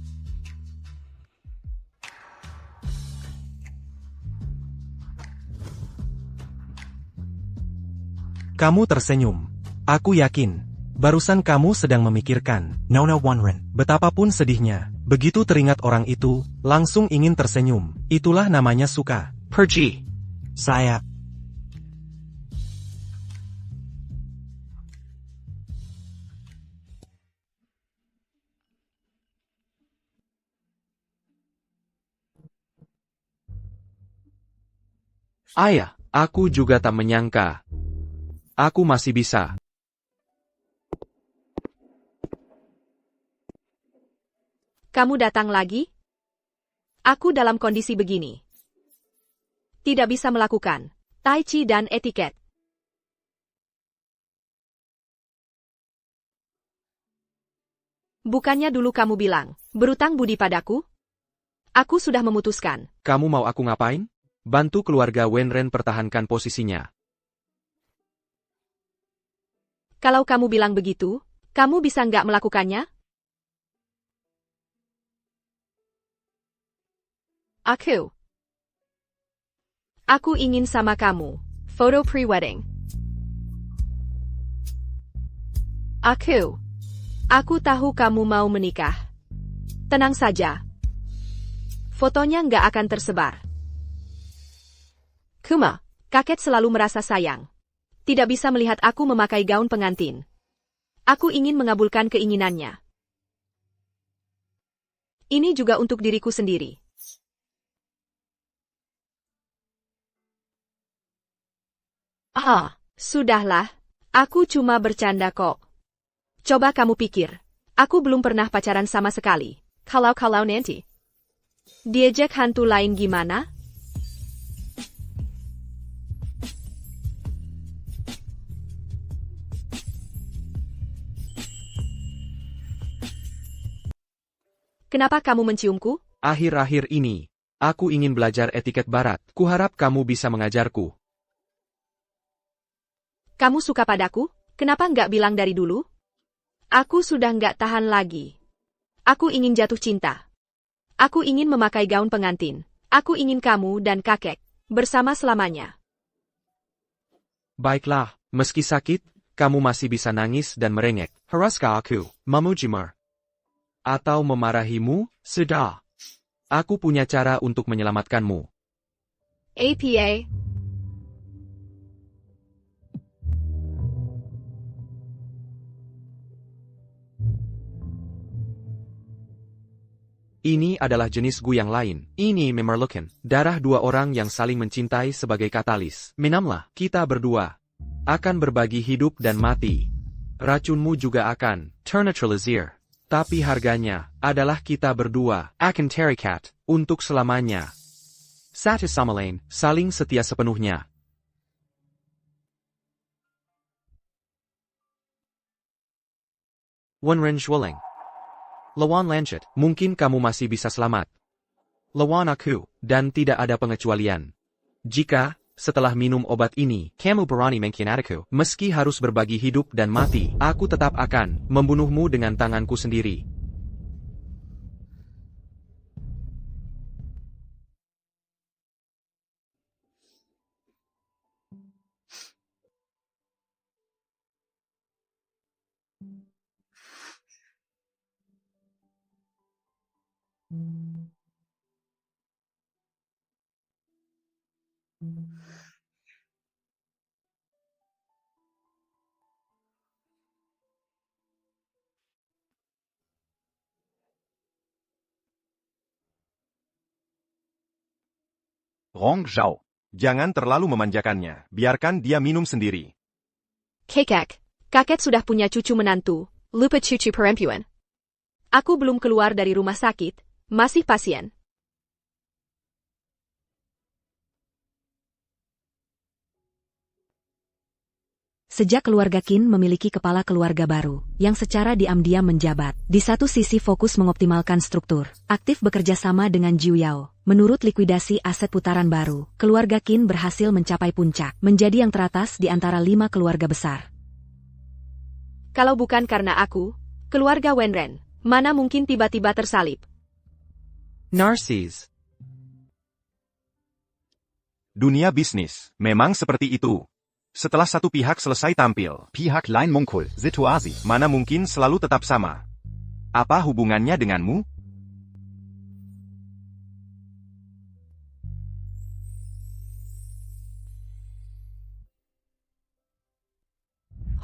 Kamu tersenyum. Aku yakin, barusan kamu sedang memikirkan Nona Wenren. Betapapun sedihnya, begitu teringat orang itu, langsung ingin tersenyum. Itulah namanya suka. Pergi. Saya. Ayah, aku juga tak menyangka. Aku masih bisa. Kamu datang lagi? Aku dalam kondisi begini. Tidak bisa melakukan tai chi dan etiket. Bukannya dulu kamu bilang, berutang budi padaku? Aku sudah memutuskan. Kamu mau aku ngapain? Bantu keluarga Wenren pertahankan posisinya. Kalau kamu bilang begitu, kamu bisa nggak melakukannya? Aku ingin sama kamu. Foto pre-wedding. Aku tahu kamu mau menikah. Tenang saja. Fotonya nggak akan tersebar. Kuma, kakek selalu merasa sayang. Tidak bisa melihat aku memakai gaun pengantin. Aku ingin mengabulkan keinginannya. Ini juga untuk diriku sendiri. Ah, sudahlah. Aku cuma bercanda kok. Coba kamu pikir. Aku belum pernah pacaran sama sekali. Kalau nanti diajak hantu lain gimana? Kenapa kamu menciumku? Akhir-akhir ini, aku ingin belajar etiket barat. Kuharap kamu bisa mengajarku. Kamu suka padaku? Kenapa nggak bilang dari dulu? Aku sudah nggak tahan lagi. Aku ingin jatuh cinta. Aku ingin memakai gaun pengantin. Aku ingin kamu dan kakek bersama selamanya. Baiklah, meski sakit, kamu masih bisa nangis dan merengek. Haraskah aku memujimu? Atau memarahimu? Sudah. Aku punya cara untuk menyelamatkanmu. APA. Ini adalah jenis gu yang lain. Ini memerlukan darah dua orang yang saling mencintai sebagai katalis. Minamlah, kita berdua akan berbagi hidup dan mati. Racunmu juga akan terneutralisir. Tapi harganya adalah kita berdua akan terikat untuk selamanya. Satu sama lain, saling setia sepenuhnya. Wenren Shuling. Lawan lanjut, mungkin kamu masih bisa selamat. Lawan aku, dan tidak ada pengecualian. Jika, setelah minum obat ini, kamu berani mengkhianatiku, meski harus berbagi hidup dan mati, aku tetap akan membunuhmu dengan tanganku sendiri. Rong Zhao. Jangan terlalu memanjakannya, biarkan dia minum sendiri. Kakek sudah punya cucu menantu, lupa cucu perempuan. Aku belum keluar dari rumah sakit, masih pasien. Sejak keluarga Qin memiliki kepala keluarga baru, yang secara diam-diam menjabat, di satu sisi fokus mengoptimalkan struktur, aktif bekerja sama dengan Jiu Yao. Menurut likuidasi aset putaran baru, keluarga Qin berhasil mencapai puncak, menjadi yang teratas di antara 5 keluarga besar. Kalau bukan karena aku, keluarga Wenren, mana mungkin tiba-tiba tersalib? Narsis. Dunia bisnis, memang seperti itu. Setelah satu pihak selesai tampil, pihak lain muncul, situasi mana mungkin selalu tetap sama. Apa hubungannya denganmu?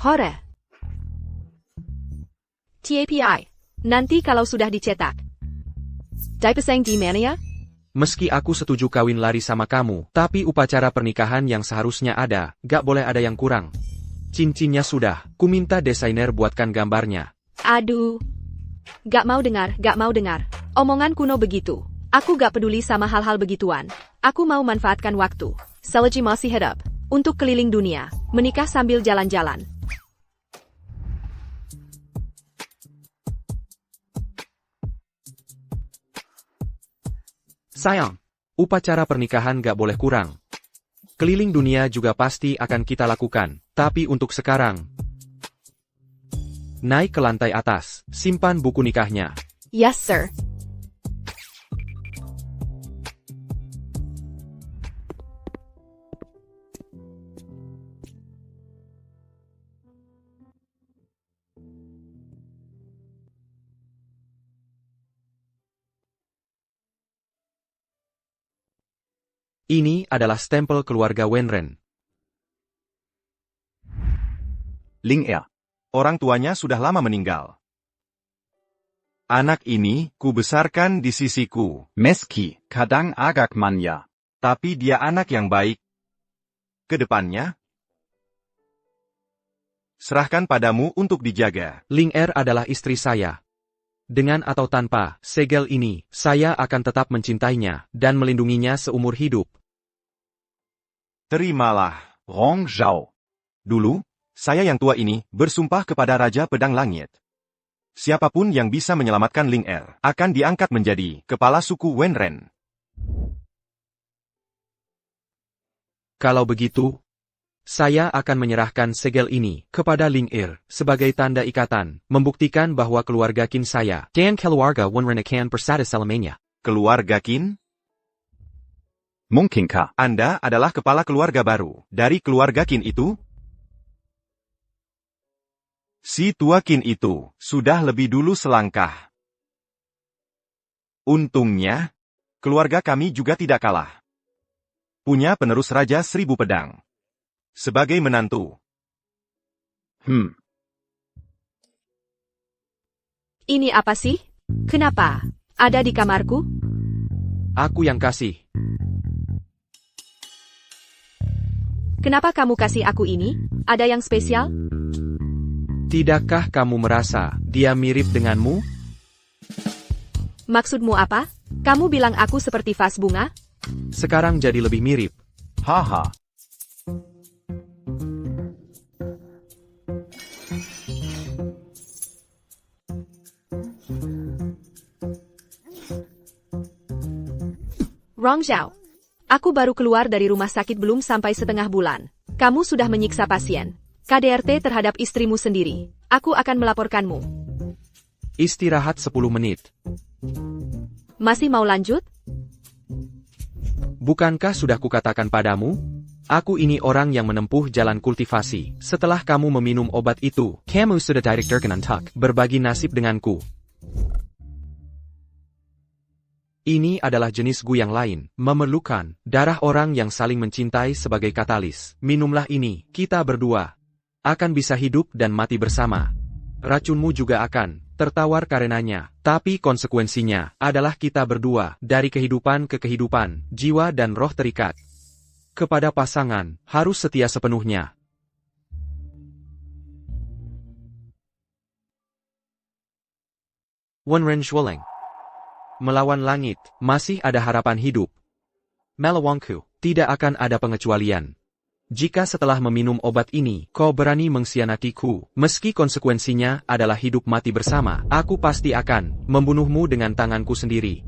Hore. TAPI. Nanti kalau sudah dicetak. Dipasang di mana ya? Meski aku setuju kawin lari sama kamu, tapi upacara pernikahan yang seharusnya ada, gak boleh ada yang kurang. Cincinnya sudah, ku minta desainer buatkan gambarnya. Aduh. Gak mau dengar. Omongan kuno begitu. Aku gak peduli sama hal-hal begituan. Aku mau manfaatkan waktu. Selagi masih hidup. Untuk keliling dunia. Menikah sambil jalan-jalan. Sayang, upacara pernikahan gak boleh kurang. Keliling dunia juga pasti akan kita lakukan, tapi untuk sekarang, naik ke lantai atas, simpan buku nikahnya. Yes, sir. Ini adalah stempel keluarga Wenren. Ling Er. Orang tuanya sudah lama meninggal. Anak ini kubesarkan di sisiku. Meski kadang agak manja, tapi dia anak yang baik. Kedepannya, serahkan padamu untuk dijaga. Ling Er adalah istri saya. Dengan atau tanpa segel ini, saya akan tetap mencintainya dan melindunginya seumur hidup. Terimalah. Rong Zhao. Dulu, saya yang tua ini bersumpah kepada Raja Pedang Langit. Siapapun yang bisa menyelamatkan Ling Er akan diangkat menjadi kepala suku Wenren. Kalau begitu, saya akan menyerahkan segel ini kepada Ling Er sebagai tanda ikatan, membuktikan bahwa keluarga Qin saya dan keluarga Wenren akan bersatu selamanya. Keluarga Qin? Mungkinkah Anda adalah kepala keluarga baru dari keluarga Qin itu? Si tua Qin itu sudah lebih dulu selangkah. Untungnya, keluarga kami juga tidak kalah. Punya penerus Raja 1000 Pedang. Sebagai menantu. Ini apa sih? Kenapa? Ada di kamarku? Aku yang kasih. Kenapa kamu kasih aku ini? Ada yang spesial? Tidakkah kamu merasa dia mirip denganmu? Maksudmu apa? Kamu bilang aku seperti vas bunga? Sekarang jadi lebih mirip. Haha. Rong Zhao. Aku baru keluar dari rumah sakit belum sampai setengah bulan. Kamu sudah menyiksa pasien. KDRT terhadap istrimu sendiri. Aku akan melaporkanmu. Istirahat 10 menit. Masih mau lanjut? Bukankah sudah kukatakan padamu? Aku ini orang yang menempuh jalan kultivasi. Setelah kamu meminum obat itu, kamu sudah terkenantak berbagi nasib denganku. Ini adalah jenis gu yang lain, memerlukan darah orang yang saling mencintai sebagai katalis. Minumlah ini, kita berdua akan bisa hidup dan mati bersama. Racunmu juga akan tertawar karenanya, tapi konsekuensinya adalah kita berdua dari kehidupan ke kehidupan, jiwa dan roh terikat. Kepada pasangan, harus setia sepenuhnya. Wenren Shuoleng. Melawan langit, masih ada harapan hidup. Melawangku, tidak akan ada pengecualian. Jika setelah meminum obat ini, kau berani mengkhianatiku, meski konsekuensinya adalah hidup mati bersama, aku pasti akan membunuhmu dengan tanganku sendiri.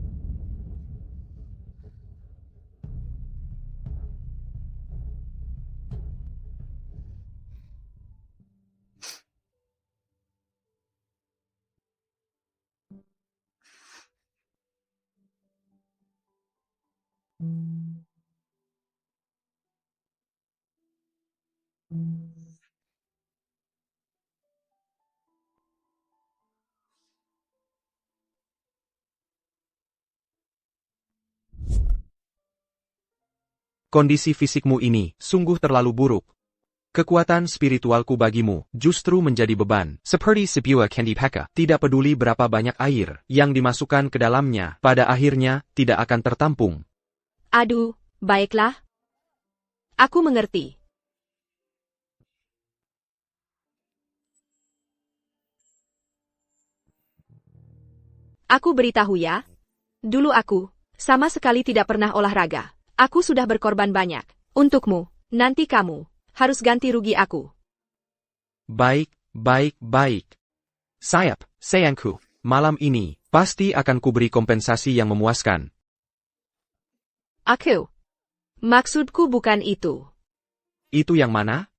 Kondisi fisikmu ini sungguh terlalu buruk. Kekuatan spiritualku bagimu justru menjadi beban. Seperti sebuah candy pack, tidak peduli berapa banyak air yang dimasukkan ke dalamnya, pada akhirnya tidak akan tertampung. Aduh, baiklah. Aku mengerti. Aku beritahu ya. Dulu aku sama sekali tidak pernah olahraga. Aku sudah berkorban banyak. Untukmu, nanti kamu harus ganti rugi aku. Baik, baik, baik. Sayap, sayangku, malam ini pasti akan kuberi kompensasi yang memuaskan. Maksudku bukan itu. Itu yang mana?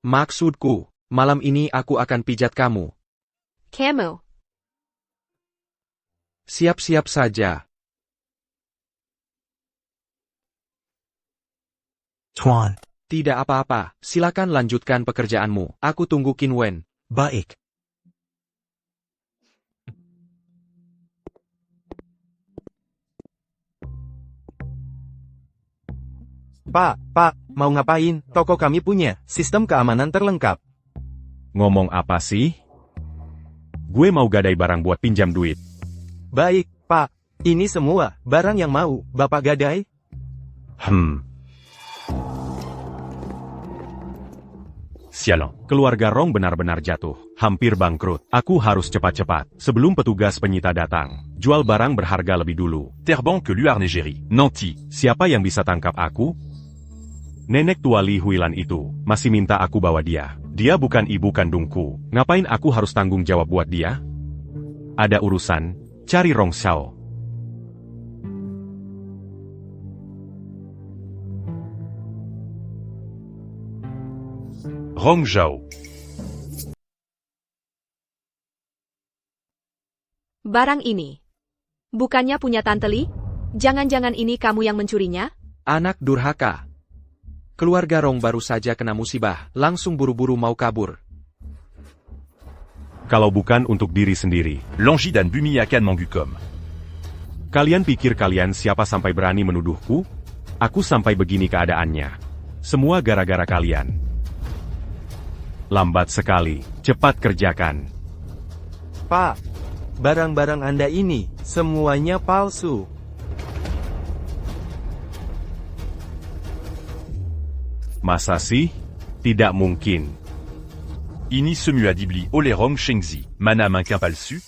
Maksudku, malam ini aku akan pijat kamu. Kamu. Siap-siap saja. Tuan. Tidak apa-apa, silakan lanjutkan pekerjaanmu. Aku tunggu Qin Wen. Baik. Pak, mau ngapain? Toko kami punya sistem keamanan terlengkap. Ngomong apa sih? Gue mau gadai barang buat pinjam duit. Baik, Pak. Ini semua barang yang mau Bapak gadai? Sialan. Keluarga Rong benar-benar jatuh, hampir bangkrut. Aku harus cepat-cepat, sebelum petugas penyita datang. Jual barang berharga lebih dulu. Terbanque Luarnégérie. Nanti. Siapa yang bisa tangkap aku? Nenek tua Li Huilan itu, masih minta aku bawa dia. Dia bukan ibu kandungku, ngapain aku harus tanggung jawab buat dia? Ada urusan, cari Rong Xiao. Rong Zhao. Barang ini. Bukannya punya Tante Li? Jangan-jangan ini kamu yang mencurinya? Anak durhaka. Keluarga Rong baru saja kena musibah, langsung buru-buru mau kabur. Kalau bukan untuk diri sendiri. Langi dan Bumi akan menghukum. Kalian pikir kalian siapa sampai berani menuduhku? Aku sampai begini keadaannya. Semua gara-gara kalian. Lambat sekali, cepat kerjakan. Pak, barang-barang Anda ini, semuanya palsu. Masa sih? Tidak mungkin. Ini semua dibeli oleh Rong Shengzi. Mana mungkin palsu?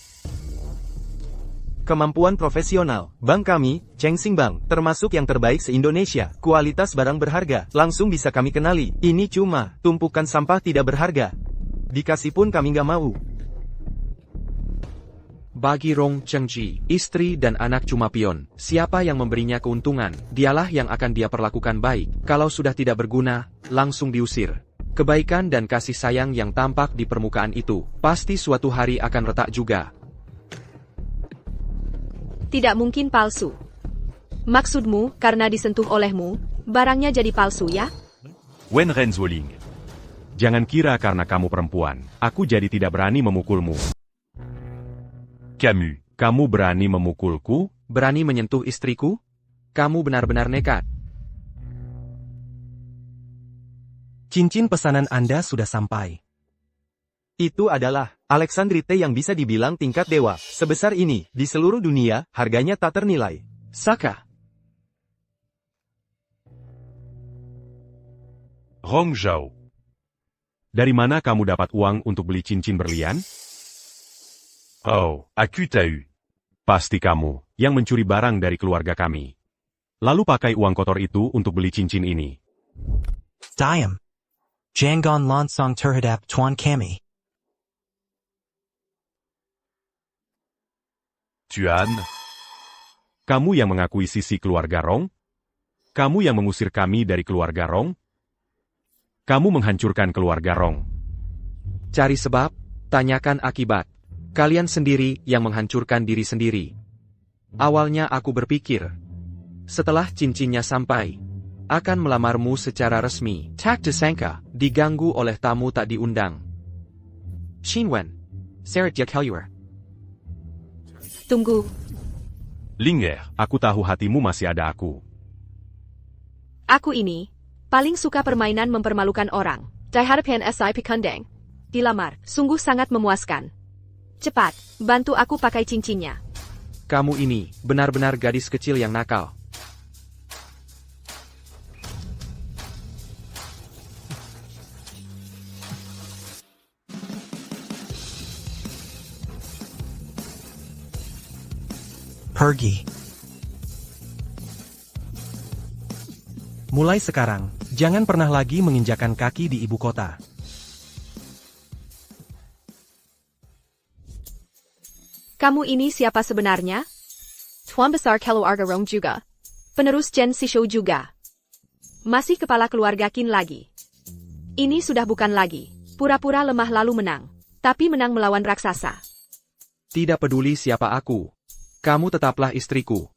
Kemampuan profesional. Bank kami, Chengsing Bank, termasuk yang terbaik se-Indonesia. Kualitas barang berharga, langsung bisa kami kenali. Ini cuma tumpukan sampah tidak berharga. Dikasih pun kami nggak mau. Bagi Rong Chengji, istri dan anak cuma pion. Siapa yang memberinya keuntungan, dialah yang akan dia perlakukan baik. Kalau sudah tidak berguna, langsung diusir. Kebaikan dan kasih sayang yang tampak di permukaan itu, pasti suatu hari akan retak juga. Tidak mungkin palsu. Maksudmu, karena disentuh olehmu, barangnya jadi palsu ya? Wen Renzoling. Jangan kira karena kamu perempuan, aku jadi tidak berani memukulmu. Camus. Kamu berani memukulku? Berani menyentuh istriku? Kamu benar-benar nekat. Cincin pesanan Anda sudah sampai. Itu adalah Alexandrite yang bisa dibilang tingkat dewa. Sebesar ini, di seluruh dunia, harganya tak ternilai. Saka. Rong Zhao. Dari mana kamu dapat uang untuk beli cincin berlian? Oh, aku tahu. Pasti kamu, yang mencuri barang dari keluarga kami. Lalu pakai uang kotor itu untuk beli cincin ini. Diam. Jangan langsung terhadap Tuan kami. Tuan. Kamu yang mengakui sisi keluarga Rong? Kamu yang mengusir kami dari keluarga Rong? Kamu menghancurkan keluarga Rong. Cari sebab, tanyakan akibat. Kalian sendiri yang menghancurkan diri sendiri. Awalnya aku berpikir, setelah cincinnya sampai, akan melamarmu secara resmi. Tak disangka, diganggu oleh tamu tak diundang. Xinwen, Seret Yakelur. Tunggu. Linger. Aku tahu hatimu masih ada aku. Aku ini, paling suka permainan mempermalukan orang. Dihadapkan SI Pikundeng. Dilamar, sungguh sangat memuaskan. Cepat, bantu aku pakai cincinnya. Kamu ini, benar-benar gadis kecil yang nakal. Pergi. Mulai sekarang, jangan pernah lagi menginjakan kaki di ibu kota. Kamu ini siapa sebenarnya? Tuan Besar Keluarga Rong juga. Penerus Chen Sishou juga. Masih kepala keluarga Qin lagi. Ini sudah bukan lagi pura-pura lemah lalu menang. Tapi menang melawan raksasa. Tidak peduli siapa aku. Kamu tetaplah istriku.